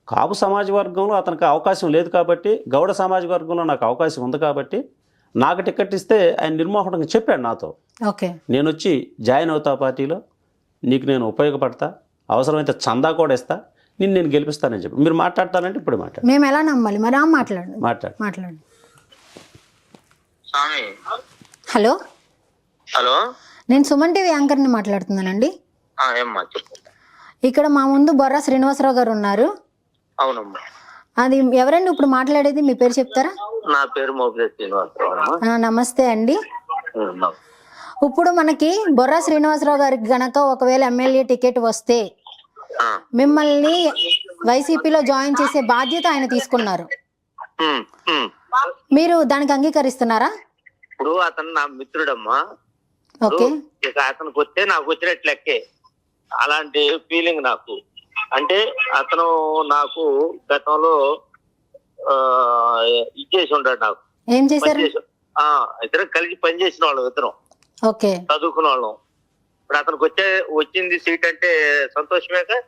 కాపు సామాజిక వర్గంలో అతనికి అవకాశం లేదు కాబట్టి గౌడ సామాజిక వర్గంలో నాకు అవకాశం ఉంది కాబట్టి నాకు టికెట్ ఇస్తే ఆయన నిర్మోహంగా చెప్పాడు నాతో. ఓకే, నేను వచ్చి జాయిన్ అవుతా పార్టీలో, నీకు నేను ఉపయోగపడతా, అవసరమైతే చందా కూడా ఇస్తా, నేను గెలిపిస్తానని చెప్పి మీరు మాట్లాడతానంటే ఇప్పుడు మాట్లాడు. మేము ఎలా నమ్మాలి మరి? మాట్లాడు. మాట్లాడు. హలో, నేను సుమన్ టీవీ యాంకర్ని మాట్లాడుతున్నానండి. ఏమ్మా చెప్పు. ఇక్కడ మా ముందు బొర్రా శ్రీనివాసరావు గారు ఉన్నారు. అవునమ్మా. అది ఎవరండి ఇప్పుడు మాట్లాడేది? మీ పేరు చెప్తారా? నా పేరు మోపిదేవి శ్రీనివాసరావు. నమస్తే అండి. ఇప్పుడు మనకి బొర్రా శ్రీనివాసరావు గారికి గనక ఒకవేళ ఎమ్మెల్యే టికెట్ వస్తే మిమ్మల్ని వైసీపీలో జాయిన్ చేసే బాధ్యత ఆయన తీసుకున్నారు. మీరు దానికి అంగీకరిస్తున్నారా? ఇప్పుడు అతను నా మిత్రుడమ్మా. ఓకే. ఇక అతనికి వస్తే నాకు వచ్చినట్లు లెక్కే. అలాంటి ఫీలింగ్ నాకు. అంటే అతను నాకు గతంలో ఇచ్చేసి ఉంటాడు. నాకు ఏం చేశారు? ఇద్దరం కలిసి పనిచేసిన వాళ్ళం, ఇద్దరం ఓకే చదువుకున్న వాళ్ళం. ఇప్పుడు అతనికి వచ్చింది సీట్ అంటే సంతోషమేగా.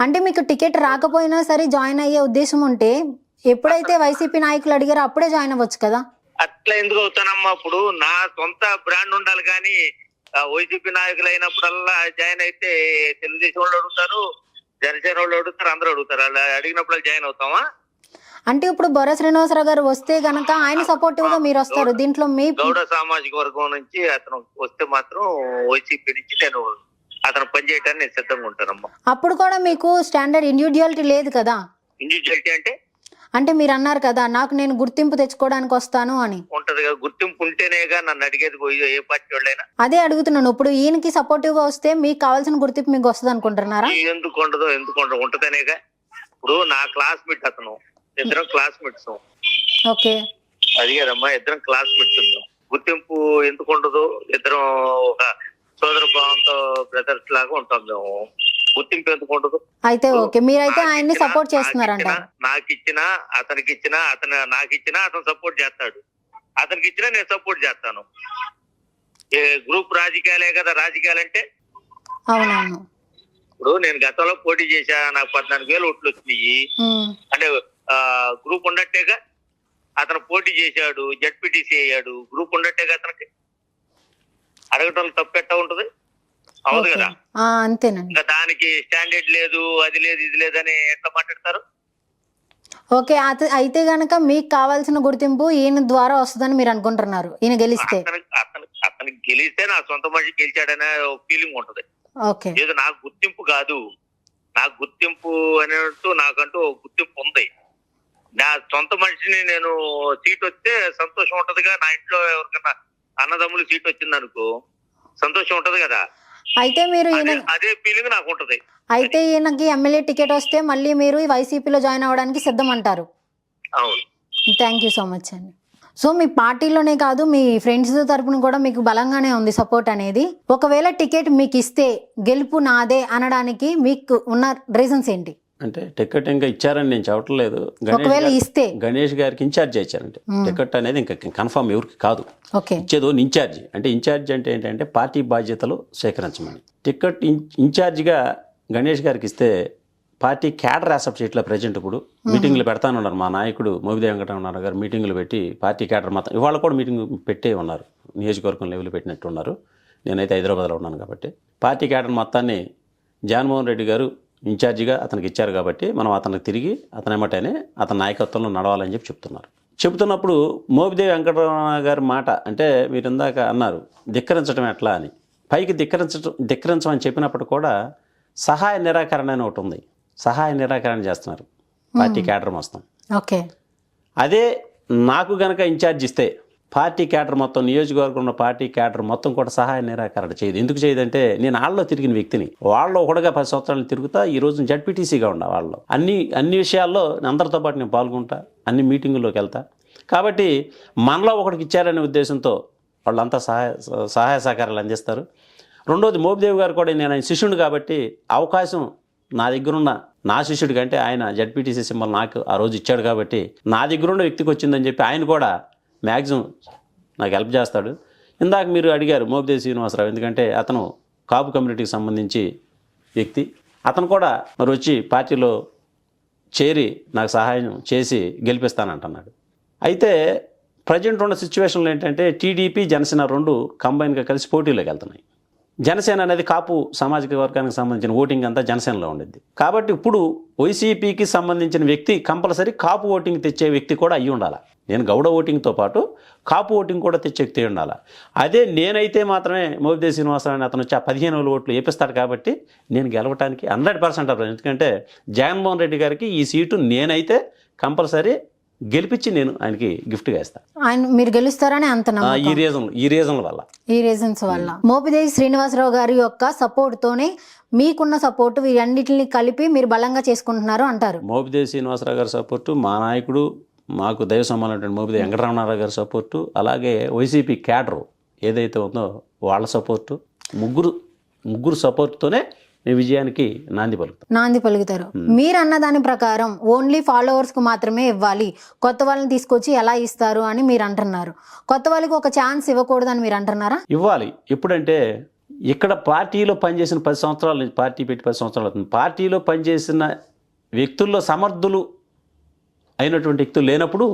అంటే మీకు టికెట్ రాకపోయినా సరే జాయిన్ అయ్యే ఉద్దేశం ఉంటే ఎప్పుడైతే వైసీపీ నాయకులు అడిగారో అప్పుడే జాయిన్ అవ్వచ్చు కదా. అట్లా ఎందుకు అవుతానమ్మా? ఇప్పుడు నా సొంత బ్రాండ్ ఉండాలి కానీ వైసీపీ నాయకులు అయినప్పుడల్లా జాయిన్ అయితే తెలుగుదేశం వాళ్ళు అడుగుతారు, జనసేన వాళ్ళు అడుగుతారు, అందరూ అడుగుతారు. అలా అడిగినప్పుడు జాయిన్ అవుతామా? అంటే ఇప్పుడు బొర్రా శ్రీనివాసరావు గారు వస్తే గనక ఆయన సపోర్టివ్ గా మీరు వస్తారు. దీంట్లో మీ గౌడ సామాజిక వర్గం నుంచి అతను వస్తే మాత్రం వైసీపీ నుంచి నేను అతను పనిచేయటానికి నేను సిద్ధంగా ఉంటానమ్మా. అప్పుడు కూడా మీకు స్టాండర్డ్ ఇండివిజువాలిటీ లేదు కదా. ఇండివిజువాలిటీ అంటే మీరు అన్నారు కదా నాకు నేను గుర్తింపు తెచ్చుకోవడానికి వస్తాను అని. ఉంటది కదా, గుర్తింపు ఉంటేనేగా నన్ను అడిగేది ఏ పార్టీ వాళ్ళైనా. అదే అడుగుతున్నాను. ఇప్పుడు ఈయనకి సపోర్టివ్ గా వస్తే మీకు కావాల్సిన గుర్తింపు మీకు వస్తుంది అనుకుంటున్నారా? ఎందుకు ఉండదు? ఉంటదనేగా. ఇప్పుడు నా క్లాస్మేట్ అతను, ఇద్దరం క్లాస్మేట్స్. ఓకే. అది కదమ్మా, ఇద్దరం క్లాస్మేట్స్ ఉన్నాం. గుర్తింపు ఎందుకు ఉండదు? ఇద్దరం ఒక సోదర భావంతో బ్రదర్స్ లాగా ఉంటాం మేము. గుర్తింపు ఎందుకు ఉండదు? అయితే ఓకే, మీరైతే ఆయన్ని సపోర్ట్ చేస్తున్నారంట. నాకు ఇచ్చినా అతనికి ఇచ్చినా, అతను నాకు ఇచ్చినా అతను సపోర్ట్ చేస్తాడు, అతనికి ఇచ్చినా నేను సపోర్ట్ చేస్తాను. గ్రూప్ రాజకీయాలే కదా రాజకీయాలంటే. అవునవును. ఇప్పుడు నేను గతంలో పోటీ చేశా, నాకు 14,000 ఓట్లు వచ్చినాయి. అంటే గ్రూప్ ఉన్నట్టేగా. అతను పోటీ చేశాడు, జడ్పీటీసీ అయ్యాడు, గ్రూప్ ఉన్నట్టేగా. అతనికి అడగటం తప్పెట్టా ఉంటది? అవును కదా. అంతేనండి. ఇంకా దానికి స్టాండర్డ్ లేదు, అది లేదు, ఇది లేదని ఎట్లా మాట్లాడతారు? ఓకే. అయితే గనక మీకు కావాల్సిన గుర్తింపు ఈయన ద్వారా వస్తుందని మీరు అనుకుంటున్నారు ఈయన గెలిస్తే? అతనికి గెలిస్తే నా సొంత మనిషి గెలిచాడనే ఫీలింగ్ ఉంటది. ఓకే. ఏదో నాకు గుర్తింపు కాదు, నాకు గుర్తింపు అనేట్టు నాకంటూ గుర్తింపు ఉంది. నా సొంత మనిషిని నేను సీట్ వస్తే సంతోషం ఉంటదిగా. నా ఇంట్లో ఎవరికన్నా అన్నదమ్ములు సీట్ వచ్చింది అనుకో సంతోషం ఉంటది కదా. అయితే మీరు అదే ఫీలింగ్ నాకు ఉంటది. అయితే ఈయనకి ఎమ్మెల్యే టికెట్ వస్తే మళ్ళీ మీరు వైసీపీలో జాయిన్ అవ్వడానికి సిద్ధం అంటారు? అవును. థ్యాంక్ యూ సో మచ్ అండి. సో మీ పార్టీలోనే కాదు మీ ఫ్రెండ్స్ తరపున కూడా మీకు బలంగానే ఉంది సపోర్ట్ అనేది. ఒకవేళ టికెట్ మీకు ఇస్తే గెలుపు నాదే అనడానికి మీకు ఉన్న రీజన్స్ ఏంటి? అంటే టికెట్ ఇంకా ఇచ్చారని నేను చెప్పట్లేదు. ఒకవేళ ఇస్తే గణేష్ గారికి ఇన్ఛార్జ్ ఇచ్చారంటే టికెట్ అనేది ఇంకా కన్ఫర్మ్ ఎవరికి కాదు. ఓకే. ఇచ్చేదో ఇన్ఛార్జ్ అంటే ఇన్ఛార్జ్ అంటే ఏంటంటే పార్టీ బాధ్యతలు సేకరించమని. టికెట్ ఇన్ఛార్జిగా గణేష్ గారికి ఇస్తే పార్టీ క్యాడర్ యాసెప్ట్ చేయట్లే. ప్రజెంట్ ఇప్పుడు మీటింగ్లు పెడతానున్నారు మా నాయకుడు మోపిదేవి వెంకటరమణ గారు. మీటింగ్లు పెట్టి పార్టీ క్యాడర్ మొత్తం ఇవాళ కూడా మీటింగ్ పెట్టే ఉన్నారు, నియోజకవర్గం లెవెల్ పెట్టినట్టు ఉన్నారు. నేనైతే హైదరాబాద్లో ఉన్నాను కాబట్టి పార్టీ క్యాడర్ మొత్తాన్ని జగన్మోహన్ రెడ్డి గారు ఇన్ఛార్జిగా అతనికి ఇచ్చారు కాబట్టి మనం అతనికి తిరిగి అతని ఏమంటేనే అతని నాయకత్వంలో నడవాలని చెప్తున్నారు. చెబుతున్నప్పుడు మోపిదేవి వెంకటరమణ గారి మాట అంటే మీరు ఇందాక అన్నారు ధిక్కరించడం ఎట్లా అని. పైకి ధిక్కరించమని చెప్పినప్పుడు కూడా సహాయ నిరాకరణ అని ఒకటి ఉంది. సహాయ నిరాకరణ చేస్తున్నారు పార్టీ క్యాడర్ మొత్తం. ఓకే. అదే నాకు గనక ఇన్ఛార్జ్ ఇస్తే పార్టీ క్యాడర్ మొత్తం, నియోజకవర్గం ఉన్న పార్టీ క్యాడర్ మొత్తం కూడా సహాయ నిరాకరణ చేయదు. ఎందుకు చేయదంటే నేను వాళ్ళలో తిరిగిన వ్యక్తిని. వాళ్ళలో ఒకటిగా 10 సంవత్సరాలు తిరుగుతా. ఈ రోజు జడ్పీటీసీగా ఉండా. వాళ్ళలో అన్ని విషయాల్లో అందరితో పాటు నేను పాల్గొంటా, అన్ని మీటింగుల్లోకి వెళ్తా. కాబట్టి మనలో ఒకటికి ఇచ్చారనే ఉద్దేశంతో వాళ్ళంతా సహాయ సహకారాలు అందిస్తారు. రెండోది మోపిదేవి గారు కూడా నేను ఆయన శిష్యుడు కాబట్టి అవకాశం నా దగ్గరున్న నా శిష్యుడి కంటే ఆయన జడ్పీటీసీ సింబల్ నాకు ఆ రోజు ఇచ్చాడు కాబట్టి నా దగ్గరున్న వ్యక్తికి వచ్చిందని చెప్పి ఆయన కూడా మ్యాక్సిమం నాకు హెల్ప్ చేస్తాడు. ఇందాక మీరు అడిగారు మోపిదేవి శ్రీనివాసరావు, ఎందుకంటే అతను కాపు కమ్యూనిటీకి సంబంధించి వ్యక్తి. అతను కూడా మరి వచ్చి పార్టీలో చేరి నాకు సహాయం చేసి గెలిపిస్తానంటున్నాడు. అయితే ప్రజెంట్ ఉన్న సిచ్యువేషన్లో ఏంటంటే టీడీపీ జనసేన 2 కంబైన్గా కలిసి పోటీలోకి వెళ్తున్నాయి. జనసేన అనేది కాపు సామాజిక వర్గానికి సంబంధించిన ఓటింగ్ అంతా జనసేనలో ఉండిద్ది. కాబట్టి ఇప్పుడు వైసీపీకి సంబంధించిన వ్యక్తి కంపల్సరీ కాపు ఓటింగ్ తెచ్చే వ్యక్తి కూడా అయ్యి ఉండాలి. నేను గౌడ ఓటింగ్తో పాటు కాపు ఓటింగ్ కూడా తెచ్చే వ్యక్తి ఉండాలి. అదే నేనైతే మాత్రమే మోపిదేవి శ్రీనివాసరావు అతను వచ్చి 15,000 ఓట్లు వేపిస్తాడు కాబట్టి నేను గెలవటానికి 100% అర్థం. ఎందుకంటే జగన్మోహన్ రెడ్డి గారికి ఈ సీటు నేనైతే కంపల్సరీ గెలిపించి నేను ఆయనకి గిఫ్ట్గా ఇస్తాను. ఆయన మీరు గెలుస్తారని అంత ఈ రీజన్ వల్ల, ఈ రీజన్స్ వల్ల మోపిదేవి శ్రీనివాసరావు గారి యొక్క సపోర్ట్తోనే మీకున్న సపోర్ట్ వీరన్నిటిని కలిపి మీరు బలంగా చేసుకుంటున్నారు అంటారు. మోపిదేవి శ్రీనివాసరావు గారి సపోర్టు, మా నాయకుడు మాకు దైవ సమానమైన మోపిదేవి వెంకటరమణారావు గారి సపోర్టు, అలాగే వైసీపీ క్యాడరు ఏదైతే ఉందో వాళ్ళ సపోర్టు, ముగ్గురు సపోర్ట్తోనే మీ విజయానికి నాంది పలుకుతారు. మీరు అన్న దాని ప్రకారం ఓన్లీ ఫాలోవర్స్కు మాత్రమే ఇవ్వాలి, కొత్త వాళ్ళని తీసుకొచ్చి ఎలా ఇస్తారు అని మీరు అంటున్నారు. కొత్త వాళ్ళకి ఒక ఛాన్స్ ఇవ్వకూడదని మీరు అంటున్నారా? ఇవ్వాలి. ఎప్పుడంటే ఇక్కడ పార్టీలో పనిచేసిన 10 సంవత్సరాలు, పార్టీ పెట్టి 10 సంవత్సరాలు అవుతుంది. పార్టీలో పనిచేసిన వ్యక్తుల్లో సమర్థులు అయినటువంటి వ్యక్తులు లేనప్పుడు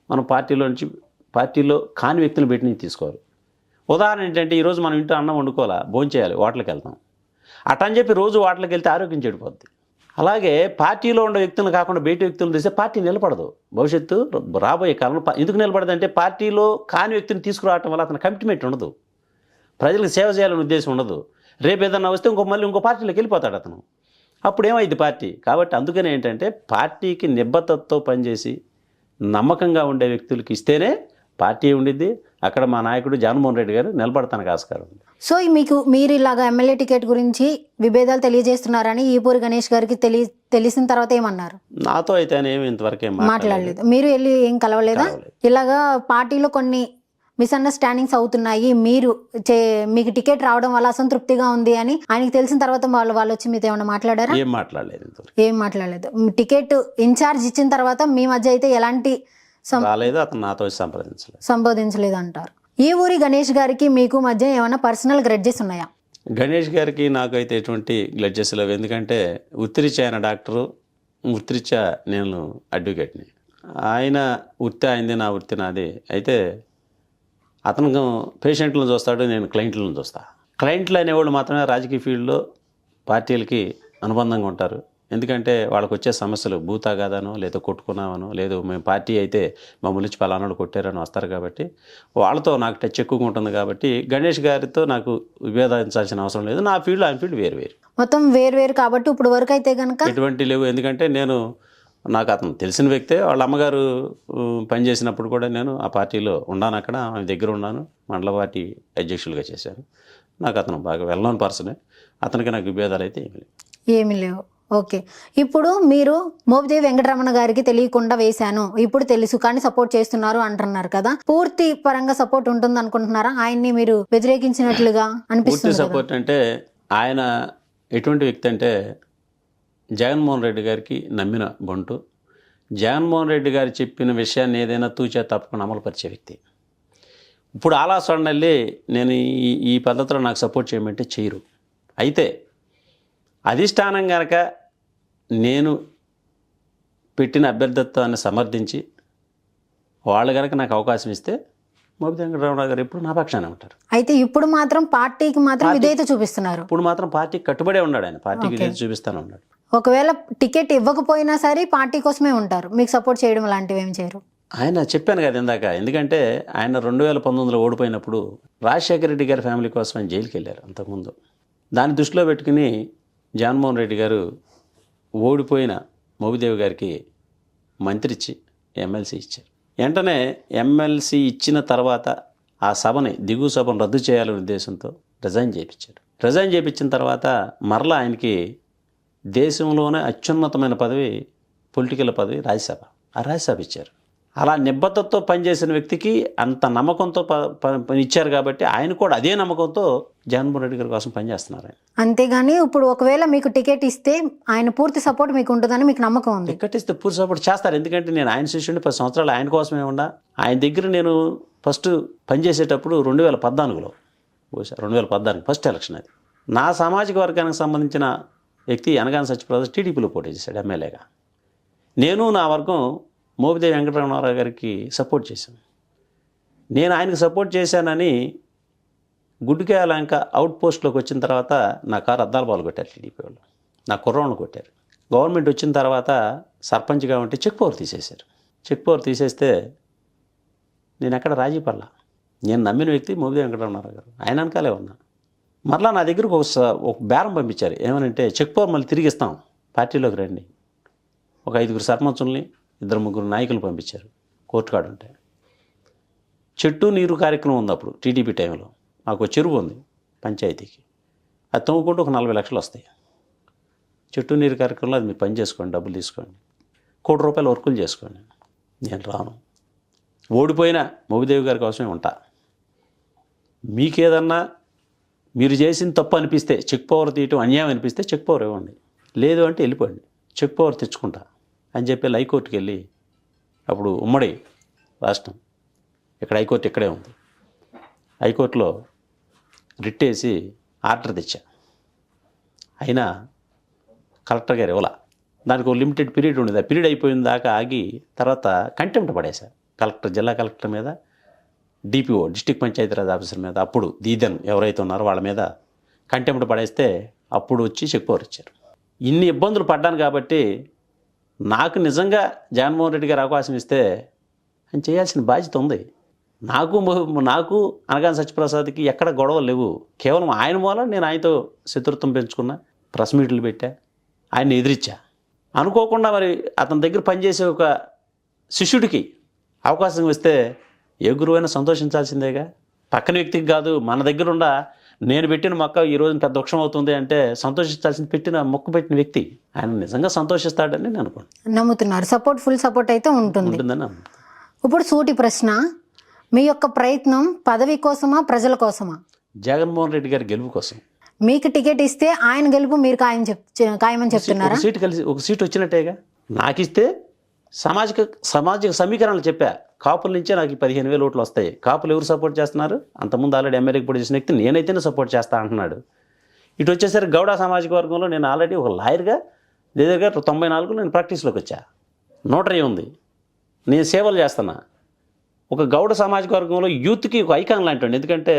మనం పార్టీలో కాని వ్యక్తులు పెట్టి తీసుకోవాలి. ఉదాహరణ ఏంటంటే ఈరోజు మనం ఇంట్లో అన్నం వండుకోవాలా, భోంచేయాలి, హోటల్కి వెళ్తాం. అటని చెప్పి రోజు వాటికి వెళ్తే ఆరోగ్యం చెడిపోద్ది. అలాగే పార్టీలో ఉండే వ్యక్తులను కాకుండా బయట వ్యక్తులను తీస్తే పార్టీ నిలబడదు. భవిష్యత్తు రాబోయే కాలంలో ఎందుకు నిలబడదంటే పార్టీలో కాని వ్యక్తిని తీసుకురావటం వల్ల అతని కమిట్మెంట్ ఉండదు, ప్రజలకు సేవ చేయాలనే ఉద్దేశం ఉండదు. రేపు ఏదన్నా వస్తే మళ్ళీ ఇంకో పార్టీలోకి వెళ్ళిపోతాడు అతను. అప్పుడు ఏమైంది పార్టీ. కాబట్టి అందుకనే ఏంటంటే పార్టీకి నిబద్ధతతో పనిచేసి నమ్మకంగా ఉండే వ్యక్తులకి ఇస్తేనే పార్టీ ఉండిద్ది. అక్కడ మా నాయకుడు జగన్మోహన్ రెడ్డి గారు నిలబడతానికి ఆస్కారం ఉంది. సో మీరు ఇలాగా ఎమ్మెల్యే టికెట్ గురించి విభేదాలు తెలియజేస్తున్నారని ఈపూరి గణేష్ గారికి తెలిసిన తర్వాత ఏమన్నారు? నాతో అయితే ఆయన ఏమి ఇంతవరకు మాట్లాడలేదు. మీరు వెళ్ళి ఏం కలవలేదా? ఇలాగా పార్టీలో కొన్ని మిస్అండర్స్టాండింగ్స్ అవుతున్నాయి, మీకు టికెట్ రావడం వల్ల అసంతృప్తిగా ఉంది అని ఆయనకి తెలిసిన తర్వాత వాళ్ళు వచ్చి మీతో ఏమైనా మాట్లాడారా? ఏం మాట్లాడలేదు. టికెట్ ఇన్ఛార్జ్ ఇచ్చిన తర్వాత మీ మధ్య అయితే ఎలాంటి అతను నాతో సంబోధించలేదు అంటారు. ఈ ఊరి గణేష్ గారికి మీకు మధ్య ఏమైనా పర్సనల్ గ్రెడ్జెస్ ఉన్నాయా? గణేష్ గారికి నాకు అయితే ఎటువంటి గ్లడ్జెస్ లేవు. ఎందుకంటే వృత్తిరీత్యా ఆయన డాక్టరు, వృత్తిరీత్యా నేను అడ్వకేట్ని. ఆయన వృత్తి ఆయనది, నా వృత్తి నాది. అయితే అతను పేషెంట్లను చూస్తాడు, నేను క్లయింట్లను చూస్తాను. క్లయింట్లు అనేవాళ్ళు మాత్రమే రాజకీయ ఫీల్డ్లో పార్టీలకి అనుబంధంగా ఉంటారు. ఎందుకంటే వాళ్ళకి వచ్చే సమస్యలు భూతాగాదనో లేదా కొట్టుకున్నామనో, లేదు మేము పార్టీ అయితే మమ్మల్ని నుంచి పలానాడు కొట్టారని వస్తారు. కాబట్టి వాళ్ళతో నాకు టచ్ ఎక్కువగా ఉంటుంది. కాబట్టి గణేష్ గారితో నాకు విభేదించాల్సిన అవసరం లేదు. నా ఫీల్డ్ ఆయన ఫీల్డ్ వేరు మొత్తం వేరు కాబట్టి ఇప్పుడు వరకు అయితే కనుక ఎటువంటి లేవు. ఎందుకంటే నాకు అతను తెలిసిన వ్యక్తే. వాళ్ళ అమ్మగారు పనిచేసినప్పుడు కూడా నేను ఆ పార్టీలో ఉన్నాను, అక్కడ ఆమె దగ్గర ఉన్నాను, మండల పార్టీ అధ్యక్షులుగా చేశాను. నాకు అతను బాగా వెల్ నోన్ పర్సనే. అతనికి నాకు విభేదాలు అయితే ఏమీ లేవు. ఓకే, ఇప్పుడు మీరు మోపిదేవి వెంకటరమణ గారికి తెలియకుండా వేశాను, ఇప్పుడు తెలుసు కానీ సపోర్ట్ చేస్తున్నారు అంటున్నారు కదా, పూర్తి పరంగా సపోర్ట్ ఉంటుంది అనుకుంటున్నారా? ఆయన్ని మీరు వ్యతిరేకించినట్లుగా అనిపిస్తుంది. సపోర్ట్ అంటే ఆయన ఎటువంటి వ్యక్తి అంటే జగన్మోహన్ రెడ్డి గారికి నమ్మిన బొంటు. జగన్మోహన్ రెడ్డి గారు చెప్పిన విషయాన్ని ఏదైనా తూచా తప్పకుండా అమలుపరిచే వ్యక్తి. ఇప్పుడు ఆలాసడనల్లి నేను ఈ పద్ధతిలో నాకు సపోర్ట్ చేయమంటే చేయరు. అయితే అధిష్టానం కనుక నేను పెట్టిన అభ్యర్థిత్వాన్ని సమర్థించి వాళ్ళు కనుక నాకు అవకాశం ఇస్తే మోపిదేవి వెంకటరమణ గారు ఎప్పుడు నా పక్షానే ఉంటారు. అయితే ఇప్పుడు మాత్రం పార్టీకి మాత్రం విధేయత చూపిస్తున్నారు. ఇప్పుడు మాత్రం పార్టీకి కట్టుబడే ఉన్నాడు ఆయన, పార్టీకి విధేయత చూపిస్తానే ఉన్నాడు. ఒకవేళ టికెట్ ఇవ్వకపోయినా సరే పార్టీ కోసమే ఉంటారు, మీకు సపోర్ట్ చేయడం లాంటివి ఏమి చేయరు. ఆయన చెప్పాను కదా ఇందాక. ఎందుకంటే ఆయన 2019లో ఓడిపోయినప్పుడు రాజశేఖర రెడ్డి గారి ఫ్యామిలీ కోసం ఆయన జైలుకి వెళ్ళారు అంతకుముందు. దాన్ని దృష్టిలో పెట్టుకుని జగన్మోహన్ రెడ్డి గారు ఓడిపోయిన మోపిదేవి గారికి మంత్రి ఇచ్చి ఎమ్మెల్సీ ఇచ్చారు. వెంటనే ఎమ్మెల్సీ ఇచ్చిన తర్వాత ఆ దిగువ సభను రద్దు చేయాలనే ఉద్దేశంతో రిజైన్ చేయించారు. రిజైన్ చేయించిన తర్వాత మరలా ఆయనకి దేశంలోనే అత్యున్నతమైన పదవి, పొలిటికల్ పదవి రాజ్యసభ. ఆ రాజ్యసభ ఇచ్చారు. అలా నిబద్ధతతో పనిచేసిన వ్యక్తికి అంత నమ్మకంతో ఇచ్చారు కాబట్టి ఆయన కూడా అదే నమ్మకంతో జగన్మోహన్ రెడ్డి గారి కోసం పనిచేస్తున్నారు. అంతేగాని ఇప్పుడు ఒకవేళ మీకు టికెట్ ఇస్తే ఆయన పూర్తి సపోర్ట్ మీకు ఉంటుందని మీకు నమ్మకం ఉంది? టికెట్ ఇస్తే పూర్తి సపోర్ట్ చేస్తారు. ఎందుకంటే నేను ఆయన శిష్యుడిని 10 సంవత్సరాలు ఆయన కోసమే ఉన్నా. ఆయన దగ్గర నేను ఫస్ట్ పనిచేసేటప్పుడు 2014లో 2014 ఫస్ట్ ఎలక్షన్ అది. నా సామాజిక వర్గానికి సంబంధించిన వ్యక్తి అనగాని సత్యప్రసాద్ టీడీపీలో పోటీ చేశాడు ఎమ్మెల్యేగా. నేను నా వర్గం మోపిదేవి వెంకటరమణారావు గారికి సపోర్ట్ చేశాను. నేను ఆయనకు సపోర్ట్ చేశానని గుడ్డికాయలంక అవుట్ పోస్ట్లోకి వచ్చిన తర్వాత నా కారు అద్దాల పాలు కొట్టారు టీడీపీ వాళ్ళు, నా కుర్రోళ్ళు కొట్టారు. గవర్నమెంట్ వచ్చిన తర్వాత సర్పంచ్గా ఉంటే చెక్ పవర్ తీసేశారు. చెక్ పవర్ తీసేస్తే నేను ఎక్కడ రాజీ పడలా. నేను నమ్మిన వ్యక్తి మోపిదేవి వెంకటరమణారావు గారు, ఆయన వెనకాలే ఉన్నా. మరలా నా దగ్గరకు ఒక బేరం పంపించారు. ఏమనంటే చెక్ పవర్ మళ్ళీ తిరిగి ఇస్తాం, పార్టీలోకి రండి. ఒక 5 సర్పంచుల్ని 2-3 నాయకులు పంపించారు కోర్టు కాడ ఉంటే. చెట్టు నీరు కార్యక్రమం ఉంది అప్పుడు టీడీపీ టైంలో. మాకు చెరువు ఉంది పంచాయతీకి, అది తవ్వుకుంటూ ఒక 40 లక్షలు వస్తాయి. చెట్టు నీరు కార్యక్రమంలో అది మీరు పని చేసుకోండి, డబ్బులు తీసుకోండి, ₹1 కోటి వర్కులు చేసుకోండి. నేను రాను, ఓడిపోయినా మోపిదేవి గారి కోసమే ఉంటా. మీకేదన్నా మీరు చేసిన తప్పు అనిపిస్తే, చెక్ పవర్ తీయటం అన్యాయం అనిపిస్తే చెక్ పవర్ ఇవ్వండి, లేదు అంటే వెళ్ళిపోండి, చెక్ పవర్ తెచ్చుకుంటా అని చెప్పి హైకోర్టుకి వెళ్ళి, అప్పుడు ఉమ్మడి రాష్ట్రం, ఇక్కడ హైకోర్టు ఇక్కడే ఉంది, హైకోర్టులో రిట్ వేసి ఆర్డర్ తెచ్చా. అయినా కలెక్టర్ గారు ఇవ్వాల. దానికి ఒక లిమిటెడ్ పీరియడ్ ఉండేది. ఆ పీరియడ్ అయిపోయిన దాకా ఆగి తర్వాత కంటెంప్ట్ పడేశా కలెక్టర్, జిల్లా కలెక్టర్ మీద, డిపిఓ డిస్ట్రిక్ట్ పంచాయతీరాజ్ ఆఫీసర్ మీద, అప్పుడు దీదన్ ఎవరైతే ఉన్నారో వాళ్ళ మీద కంటెంప్ట్ పడేస్తే అప్పుడు వచ్చి చెక్ పవర్ ఇచ్చారు. ఇన్ని ఇబ్బందులు పడ్డాను కాబట్టి నాకు నిజంగా జగన్మోహన్ రెడ్డి గారు అవకాశం ఇస్తే ఆయన చేయాల్సిన బాధ్యత ఉంది. నాకు అనగాని సత్యప్రసాద్కి ఎక్కడ గొడవలు లేవు. కేవలం ఆయన మూలం నేను ఆయనతో శత్రుత్వం పెంచుకున్నా, ప్రెస్ మీట్లు పెట్టా, ఆయన్ని ఎదిరించా. అనుకోకుండా మరి అతని దగ్గర పనిచేసే ఒక శిష్యుడికి అవకాశం ఇస్తే ఏ గురువైనా సంతోషించాల్సిందేగా. పక్కన వ్యక్తికి కాదు, మన దగ్గర ఉన్న నేను పెట్టిన మొక్క ఈ రోజు పెద్ద వృక్షం అవుతుంది అంటే సంతోషించాల్సింది పెట్టిన మొక్క పెట్టిన వ్యక్తి. ఆయన నిజంగా సంతోషిస్తాడని నేను అనుకుంటున్నాను, నమ్ముతున్నారు. ఫుల్ సపోర్ట్ అయితే ఉంటుందని. ఇప్పుడు సూటి ప్రశ్న, మీ యొక్క ప్రయత్నం పదవి కోసమా ప్రజల కోసమా? జగన్మోహన్ రెడ్డి గారి గెలుపు కోసం. మీకు టికెట్ ఇస్తే ఆయన గెలుపు మీరు ఖాయమని చెప్తున్నారా? ఒక సీటు వచ్చినట్టేగా. నాకు ఇస్తే సామాజిక సమీకరణలు చెప్పా. కాపుల నుంచే నాకు 15,000 ఓట్లు వస్తాయి. కాపులు ఎవరు సపోర్ట్ చేస్తున్నారు? అంతకుముందు ఆల్రెడీ ఎమ్మెల్యేకి పోటీ చేసిన వ్యక్తి నేనైతేనే సపోర్ట్ చేస్తా అంటున్నాడు. ఇటు వచ్చేసరికి గౌడ సామాజిక వర్గంలో నేను ఆల్రెడీ ఒక లాయర్గా దగ్గర 94 నేను ప్రాక్టీస్లోకి వచ్చా. నోటరీ ఉంది, నేను సేవలు చేస్తున్నా. ఒక గౌడ సామాజిక వర్గంలో యూత్కి ఒక ఐకాన్ లాంటి. ఎందుకంటే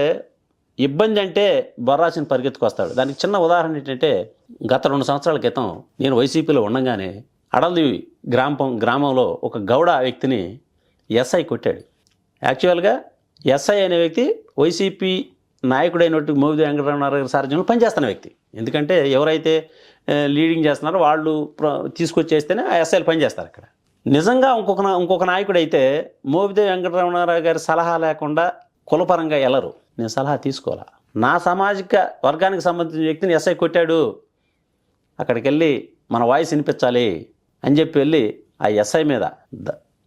ఇబ్బంది అంటే బొర్రాసిని పరిగెత్తుకొస్తాడు. దానికి చిన్న ఉదాహరణ ఏంటంటే, గత 2 సంవత్సరాల క్రితం నేను వైసీపీలో ఉండగానే అడల్ది గ్రామంలో ఒక గౌడ వ్యక్తిని ఎస్ఐ కొట్టాడు. యాక్చువల్గా ఎస్ఐ అనే వ్యక్తి వైసీపీ నాయకుడైనట్టు మోపిదేవి వెంకటరమణారావు గారి సారథ్యంలో పనిచేస్తున్న వ్యక్తి. ఎందుకంటే ఎవరైతే లీడింగ్ చేస్తున్నారో వాళ్ళు తీసుకొచ్చేస్తేనే ఆ ఎస్ఐలు పనిచేస్తారు అక్కడ. నిజంగా ఇంకొక నాయకుడు అయితే మోపిదేవి వెంకటరమణారావు గారి సలహా లేకుండా కులపరంగా వెళ్ళరు. నేను సలహా తీసుకోవాలా. నా సామాజిక వర్గానికి సంబంధించిన వ్యక్తిని ఎస్ఐ కొట్టాడు, అక్కడికి వెళ్ళి మన వాయిస్ వినిపించాలి అని చెప్పి వెళ్ళి ఆ ఎస్ఐ మీద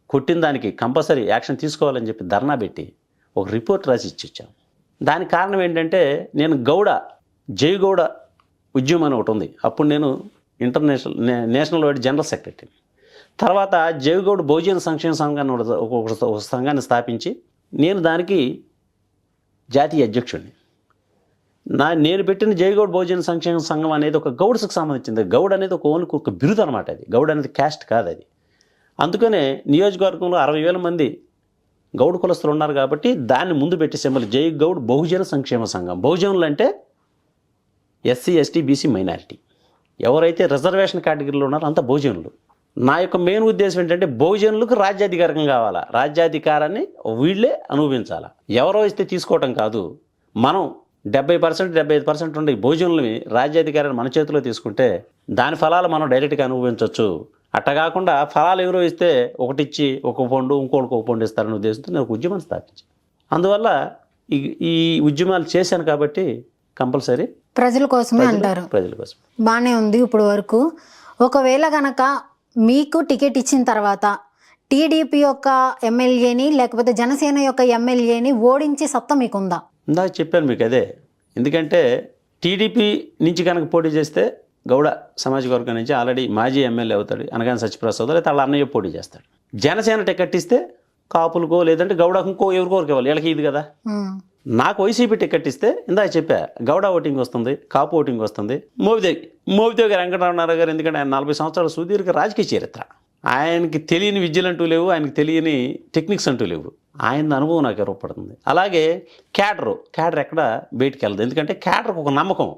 కొట్టిన దానికి కంపల్సరీ యాక్షన్ తీసుకోవాలని చెప్పి ధర్నా పెట్టి ఒక రిపోర్ట్ రాసి ఇచ్చాం. దానికి కారణం ఏంటంటే, నేను జై గౌడ ఉద్యమం అని ఒకటి ఉంది. అప్పుడు నేను నేషనల్ వైడ్ జనరల్ సెక్రటరీ. తర్వాత జైగౌడ్ బహుజన సంక్షేమ సంఘాన్ని ఒక సంఘాన్ని స్థాపించి నేను దానికి జాతీయ అధ్యక్షుడిని. నేను పెట్టిన జైగౌడ్ బహుజన సంక్షేమ సంఘం అనేది ఒక గౌడ్స్కి సంబంధించింది. గౌడ్ అనేది ఒక బిరుదు అనమాట. అది గౌడ్ అనేది క్యాస్ట్ కాదు అది. అందుకనే నియోజకవర్గంలో 60,000 మంది గౌడ్ కులస్తులు ఉన్నారు కాబట్టి దాన్ని ముందు పెట్టి సింబల్ జై గౌడ్ బహుజన సంక్షేమ సంఘం. బహుజనులు అంటే ఎస్సీ, ఎస్టీ, బీసీ, మైనారిటీ. ఎవరైతే రిజర్వేషన్ కేటగిరీలో ఉన్నారో అంతా బహుజనులు. నా యొక్క మెయిన్ ఉద్దేశం ఏంటంటే, బహుజనులకు రాజ్యాధికారం కావాలా, రాజ్యాధికారాన్ని వీళ్ళే అనుభవించాలా. ఎవరో ఇస్తే తీసుకోవటం కాదు. మనం 70%, 75% ఉండే బహుజనులని రాజ్యాధికారాన్ని మన చేతిలో తీసుకుంటే దాని ఫలాలు మనం డైరెక్ట్గా అనుభవించవచ్చు. అట్ట కాకుండా ఫలాలు ఎవరో ఇస్తే ఒకటిచ్చి ఒక పండు ఇంకోటికి ఒక పండు ఇస్తారనే ఉద్దేశంతో నేను ఒక ఉద్యమాన్ని స్థాపించాను. అందువల్ల ఈ ఉద్యమాలు చేశాను కాబట్టి కంపల్సరీ ప్రజల కోసమే అంటారు. ప్రజల కోసం బాగానే ఉంది ఇప్పుడు వరకు. ఒకవేళ గనక మీకు టికెట్ ఇచ్చిన తర్వాత టీడీపీ యొక్క ఎమ్మెల్యేని లేకపోతే జనసేన యొక్క ఎమ్మెల్యేని ఓడించే సత్తా మీకుందా? ఇందాక చెప్పాను మీకు అదే. ఎందుకంటే టీడీపీ నుంచి కనుక పోటీ చేస్తే గౌడ సామాజిక వర్గం నుంచి ఆల్రెడీ మాజీ ఎమ్మెల్యే అవుతాడు అనగాని సత్యప్రసాద్, లేదా వాళ్ళ అన్నయ్య పోటీ చేస్తాడు. జనసేన టికెట్ ఇస్తే కాపులకో లేదంటే గౌడకు ఇంకో ఎవరికోరికి ఇవ్వాలి, వీళ్ళకి ఇది కదా. నాకు వైసీపీ టికెట్ ఇస్తే ఇందాక చెప్పా గౌడ ఓటింగ్ వస్తుంది, కాపు ఓటింగ్ వస్తుంది. మోపిదేవి గారు వెంకటరమణారావు గారు, ఎందుకంటే ఆయన 40 సంవత్సరాల సుదీర్ఘ రాజకీయ చరిత్ర. ఆయనకి తెలియని విద్యలు అంటూ లేవు, ఆయనకి తెలియని టెక్నిక్స్ అంటూ లేవు. ఆయన అనుభవం నాకు రూపడుతుంది. అలాగే క్యాడర్ ఎక్కడ బయటికి వెళ్ళదు. ఎందుకంటే క్యాడర్కి ఒక నమ్మకం,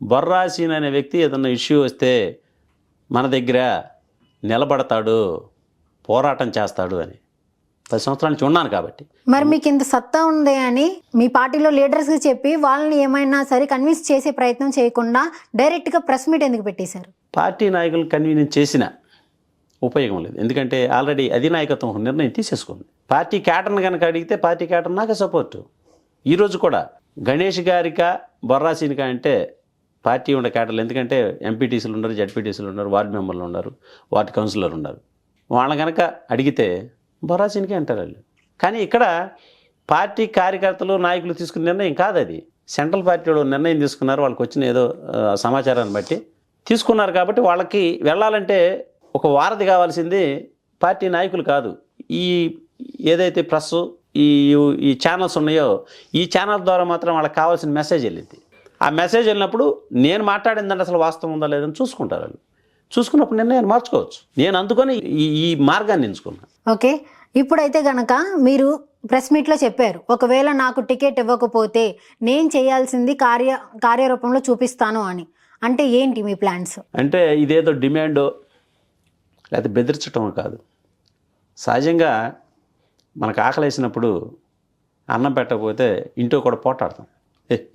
బొర్రాసీన్ అనే వ్యక్తి ఏదన్నా ఇష్యూ వస్తే మన దగ్గర నిలబడతాడు, పోరాటం చేస్తాడు అని 10 సంవత్సరాల నుంచి ఉన్నాను కాబట్టి. మరి మీకు ఇంత సత్తా ఉంది అని మీ పార్టీలో లీడర్స్కి చెప్పి వాళ్ళని ఏమైనా సరే కన్విన్స్ చేసే ప్రయత్నం చేయకుండా డైరెక్ట్గా ప్రెస్ మీట్ ఎందుకు పెట్టేశారు? పార్టీ నాయకులు కన్వీనియన్స్ చేసిన ఉపయోగం లేదు. ఎందుకంటే ఆల్రెడీ అధినాయకత్వం ఒక నిర్ణయం తీసేసుకుంది. పార్టీ క్యాడర్ని కనుక అడిగితే పార్టీ క్యాడర్ నాకే సపోర్టు. ఈరోజు కూడా గణేష్ గారికా బొర్రాసీనికా అంటే పార్టీ ఉండే క్యాడర్లు, ఎందుకంటే ఎంపీటీసీలు ఉన్నారు, జడ్పీటీసీలు ఉన్నారు, వార్డు మెంబర్లు ఉన్నారు, వార్డు కౌన్సిలర్ ఉన్నారు. వాళ్ళని కనుక అడిగితే బొర్రాసీనికే అంటారు వాళ్ళు. కానీ ఇక్కడ పార్టీ కార్యకర్తలు నాయకులు తీసుకున్న నిర్ణయం కాదు అది. సెంట్రల్ పార్టీ వాళ్ళు నిర్ణయం తీసుకున్నారు, వాళ్ళకి వచ్చిన ఏదో సమాచారాన్ని బట్టి తీసుకున్నారు. కాబట్టి వాళ్ళకి వెళ్ళాలంటే ఒక వారధి కావాల్సింది పార్టీ నాయకులు కాదు. ఈ ఏదైతే ప్రెస్ ఈ ఛానల్స్ ఉన్నాయో ఈ ఛానల్ ద్వారా మాత్రం వాళ్ళకి కావాల్సిన మెసేజ్ వెళ్ళింది. ఆ మెసేజ్ వెళ్ళినప్పుడు నేను మాట్లాడిందంటే అసలు వాస్తవం ఉందా లేదని చూసుకుంటారు వాళ్ళు. చూసుకున్నప్పుడు నిర్ణయాన్ని మార్చుకోవచ్చు. నేను అందుకని ఈ మార్గాన్ని ఎంచుకున్నాను. ఓకే, ఇప్పుడైతే గనక మీరు ప్రెస్ మీట్లో చెప్పారు, ఒకవేళ నాకు టికెట్ ఇవ్వకపోతే నేను చేయాల్సింది కార్యరూపంలో చూపిస్తాను అని. అంటే ఏంటి మీ ప్లాన్స్? అంటే ఇదేదో డిమాండో లేకపోతే బెదిరించటం కాదు. సహజంగా మనకు ఆకలేసినప్పుడు అన్నం పెట్టకపోతే ఇంట్లో కూడా పోటాడతాం,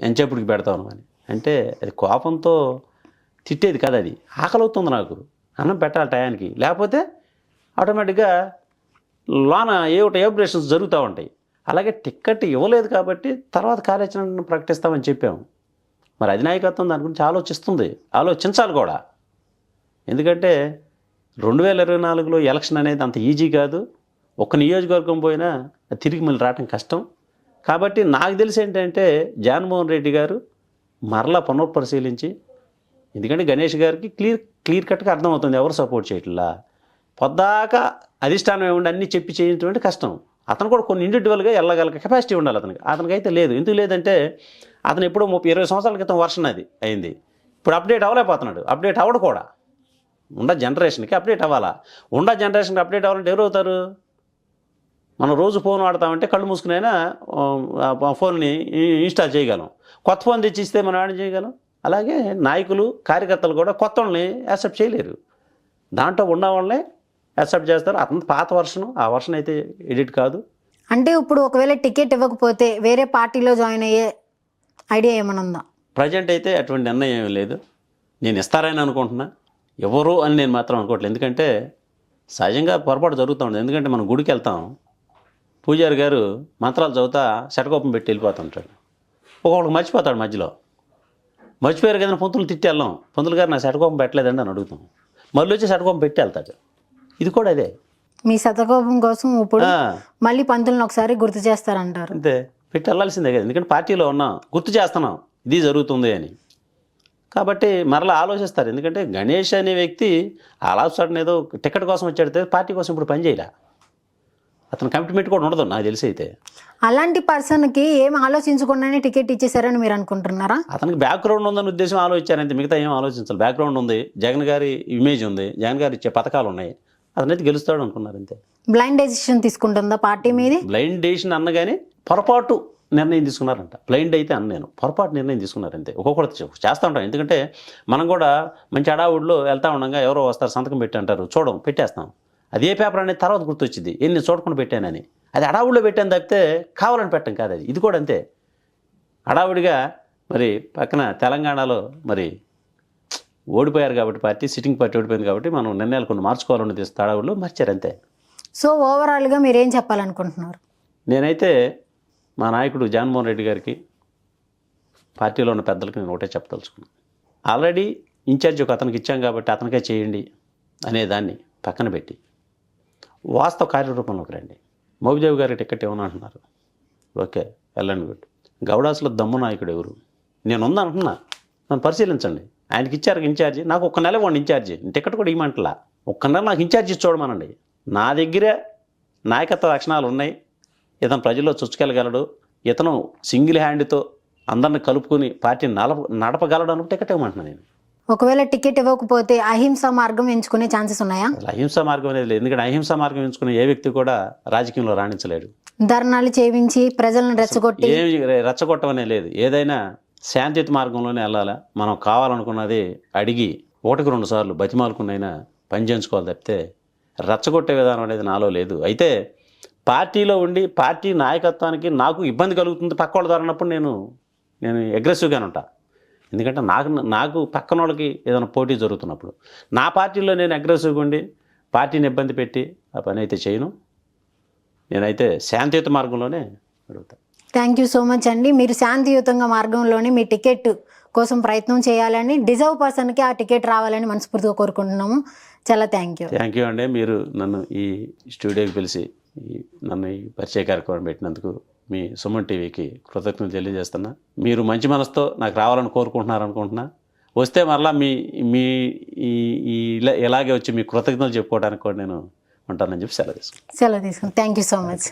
ఎంచేపటికి పెడతాను అని. అంటే అది కోపంతో తిట్టేది కాదు, అది ఆకలి అవుతుంది నాకు, అన్నం పెట్టాలి టయానికి, లేకపోతే ఆటోమేటిక్గా లోన ఏమిటి ఆపరేషన్స్ జరుగుతూ ఉంటాయి. అలాగే టిక్కెట్ ఇవ్వలేదు కాబట్టి తర్వాత కార్యాచరణను ప్రకటిస్తామని చెప్పాము. మరి అధినాయకత్వం దాని గురించి ఆలోచిస్తుంది, ఆలోచించాలి కూడా. ఎందుకంటే 2024లో ఎలక్షన్ అనేది అంత ఈజీ కాదు. ఒక్క నియోజకవర్గం పోయినా తిరిగి మళ్ళీ రావటం కష్టం. కాబట్టి నాకు తెలిసి ఏంటంటే జగన్మోహన్ రెడ్డి గారు మరలా పునఃపరిశీలించి, ఎందుకంటే గణేష్ గారికి క్లియర్ కట్గా అర్థమవుతుంది ఎవరు సపోర్ట్ చేయట్లా. పొద్దాకా అధిష్టానం ఏముండి అన్నీ చెప్పి చేయించడం కష్టం. అతను కూడా కొన్ని ఇండివిజువల్గా వెళ్ళగల కెపాసిటీ ఉండాలి అతనికైతే లేదు. ఎందుకు లేదంటే అతను ఎప్పుడో 30-20 సంవత్సరాల క్రితం వర్షన్ అది అయింది. ఇప్పుడు అప్డేట్ అవ్వలేకపోతున్నాడు. అప్డేట్ అవ్వడు కూడా. ఉన్న జనరేషన్కి అప్డేట్ అవ్వాలా. ఉన్న జనరేషన్కి అప్డేట్ అవ్వాలంటే ఎవరు అవుతారు? మనం రోజు ఫోన్ వాడతామంటే కళ్ళు మూసుకునైనా ఫోన్ని ఇన్స్టాల్ చేయగలం. కొత్త ఫోన్ తెచ్చి ఇస్తే మనం యాడ్ చేయగలం. అలాగే నాయకులు కార్యకర్తలు కూడా కొత్త వాళ్ళని యాక్సెప్ట్ చేయలేరు. దాంట్లో ఉన్న వాళ్ళని యాక్సెప్ట్ చేస్తారు. అతను పాత వర్షను, ఆ వర్షన్ అయితే ఎడిట్ కాదు. అంటే ఇప్పుడు ఒకవేళ టికెట్ ఇవ్వకపోతే వేరే పార్టీలో జాయిన్ అయ్యే ఐడియా ఏమైనా ఉందా? ప్రజెంట్ అయితే అటువంటి నిర్ణయం ఏమీ లేదు. నేను ఇస్తారని అనుకుంటున్నా, ఎవరు అని నేను మాత్రం అనుకోవట్లేదు. ఎందుకంటే సహజంగా పొరపాటు జరుగుతూ ఉంటుంది. ఎందుకంటే మనం గుడికి వెళ్తాం, పూజారి గారు మంత్రాలు చదువుతా శటకోపం పెట్టి వెళ్ళిపోతుంటాడు. ఒకళ్ళకి మర్చిపోతాడు, మధ్యలో మర్చిపోయారు కదా, పంతులు తిట్టి వెళ్ళాం, పంతులు గారు నా శటకోపం పెట్టలేదండి అని అడుగుతాం. మళ్ళీ వచ్చి శటకోపం పెట్టి వెళ్తాడు. ఇది కూడా అదే, మీ శతకోపం కోసం ఇప్పుడు మళ్ళీ పంతులను ఒకసారి గుర్తు చేస్తారంటారు. అంతే, పెట్టి వెళ్ళాల్సిందే కదా. ఎందుకంటే పార్టీలో ఉన్నాం, గుర్తు చేస్తున్నాం ఇది జరుగుతుంది అని. కాబట్టి మరలా ఆలోచిస్తారు. ఎందుకంటే గణేష్ అనే వ్యక్తి అలా సడన్ ఏదో టికెట్ కోసం వచ్చాడితే పార్టీ కోసం ఇప్పుడు పని చేయలే. అతని కమిట్మెంట్ కూడా ఉండదు నాకు తెలిసి. అయితే అలాంటి పర్సన్కి ఏం ఆలోచించకుండానే టికెట్ ఇచ్చేసారని మీరు అనుకుంటున్నారా? అతనికి బ్యాక్గ్రౌండ్ ఉందని ఉద్దేశం ఆలోచించారంటే మిగతా ఏం ఆలోచించాలి. బ్యాక్గ్రౌండ్ ఉంది, జగన్ గారి ఇమేజ్ ఉంది, జగన్ గారు ఇచ్చే పథకాలు ఉన్నాయి, అతనైతే గెలుస్తాడు అనుకున్నారు అంతే. బ్లైండ్ డెసిషన్ తీసుకుంటుందా పార్టీ మీది? బ్లైండ్ డెసిషన్ అన్నగానే పొరపాటు నిర్ణయం తీసుకున్నారంట. బ్లైండ్ అయితే అన్న నేను పొరపాటు నిర్ణయం తీసుకున్నారంతే. ఒక్కొక్కటి చేస్తూ ఉంటాం. ఎందుకంటే మనం కూడా మంచి అడావుడిలో వెళ్తా ఉండగా ఎవరో వస్తారు సంతకం పెట్టి అంటారు, చూడం పెట్టేస్తాం. అదే పేపర్ అనేది తర్వాత గుర్తొచ్చింది, నేను చూడకుండా పెట్టానని. అది అడావుడిలో పెట్టాను తప్పితే కావాలని పెట్టాం కాదు అది. ఇది కూడా అంతే, అడావుడిగా. మరి పక్కన తెలంగాణలో మరి ఓడిపోయారు కాబట్టి పార్టీ, సిట్టింగ్ పార్టీ ఓడిపోయింది కాబట్టి మనం నిర్ణయాలు కొన్ని మార్చుకోవాలని తీస్తే అడావుడిలో మార్చారు అంతే. సో ఓవరాల్గా మీరేం చెప్పాలనుకుంటున్నారు? నేనైతే మా నాయకుడు జగన్మోహన్ రెడ్డి గారికి, పార్టీలో ఉన్న పెద్దలకి నేను ఒకటే చెప్పదలుచుకున్నాను. ఆల్రెడీ ఇన్ఛార్జ్ ఒక అతనికి ఇచ్చాం కాబట్టి అతనికే చేయండి అనేదాన్ని పక్కన పెట్టి వాస్తవ కార్యరూపంలోకి రండి. మోబిదేవి గారి టికెట్ ఏమన్నా అంటున్నారు, ఓకే వెళ్ళండి, గుడ్. గౌడాసులో దమ్ము నాయకుడు ఎవరు? నేను ఉందంటున్నా, నన్ను పరిశీలించండి. ఆయనకి ఇచ్చారు ఇన్ఛార్జి, నాకు ఒక్క నెల ఇవ్వండి ఇన్ఛార్జి, టికెట్ కూడా ఇవ్వమంటలా. ఒక్క నెల నాకు ఇన్ఛార్జి చూడమనండి. నా దగ్గరే నాయకత్వ లక్షణాలు ఉన్నాయి, ఇతను ప్రజల్లో చొచ్చుకెళ్ళగలడు, ఇతను సింగిల్ హ్యాండ్తో అందరిని కలుపుకొని పార్టీని నడపగలడు అనుకుంటే టికెట్ ఇవ్వమంటున్నాను నేను. ఒకవేళ టికెట్ ఇవ్వకపోతే అహింస మార్గం ఎంచుకునే ఛాన్సెస్ ఉన్నాయా? అసలు అహింసా మార్గం అనేది లేదు. ఎందుకంటే అహింసా మార్గం ఎంచుకునే ఏ వ్యక్తి కూడా రాజకీయంలో రాణించలేడు. ధర్నాలు చేయించి ప్రజలను రెచ్చగొట్టి ఏమి రెచ్చగొట్టమనే లేదు. ఏదైనా శాంతియుత మార్గంలోనే వెళ్ళాలా. మనం కావాలనుకున్నది అడిగి 1-2 సార్లు బతిమాలుకున్నైనా పని చేయించుకోవాలి తప్పితే రెచ్చగొట్టే విధానం అనేది నాలో లేదు. అయితే పార్టీలో ఉండి పార్టీ నాయకత్వానికి నాకు ఇబ్బంది కలుగుతుంది పక్క వాళ్ళ ద్వారా అన్నప్పుడు నేను అగ్రెసివ్గానే ఉంటా. ఎందుకంటే నాకు పక్కన వాళ్ళకి ఏదైనా పోటీ జరుగుతున్నప్పుడు నా పార్టీలో నేను అగ్రెసివ్గా ఉండి పార్టీని ఇబ్బంది పెట్టి ఆ పని అయితే చేయను. నేనైతే శాంతియుత మార్గంలోనే అడుగుతాను. థ్యాంక్ యూ సో మచ్ అండి. మీరు శాంతియుతంగా మార్గంలోనే మీ టికెట్ కోసం ప్రయత్నం చేయాలని, డిజర్వ్ పర్సన్కి ఆ టికెట్ రావాలని మనస్ఫూర్తిగా కోరుకుంటున్నాము. చాలా థ్యాంక్ యూ అండి. మీరు నన్ను ఈ స్టూడియోకి పిలిచి నన్ను ఈ పరిచయ కార్యక్రమం పెట్టినందుకు మీ సుమన్ టీవీకి కృతజ్ఞతలు తెలియజేస్తున్నా. మీరు మంచి మనసుతో నాకు రావాలని కోరుకుంటున్నారు అనుకుంటున్నా. వస్తే మరలా మీ ఇలాగే వచ్చి మీ కృతజ్ఞతలు చెప్పుకోవడానికి కూడా నేను ఉంటానని చెప్పి సెలవు తీసుకున్నాను. Thank you so much.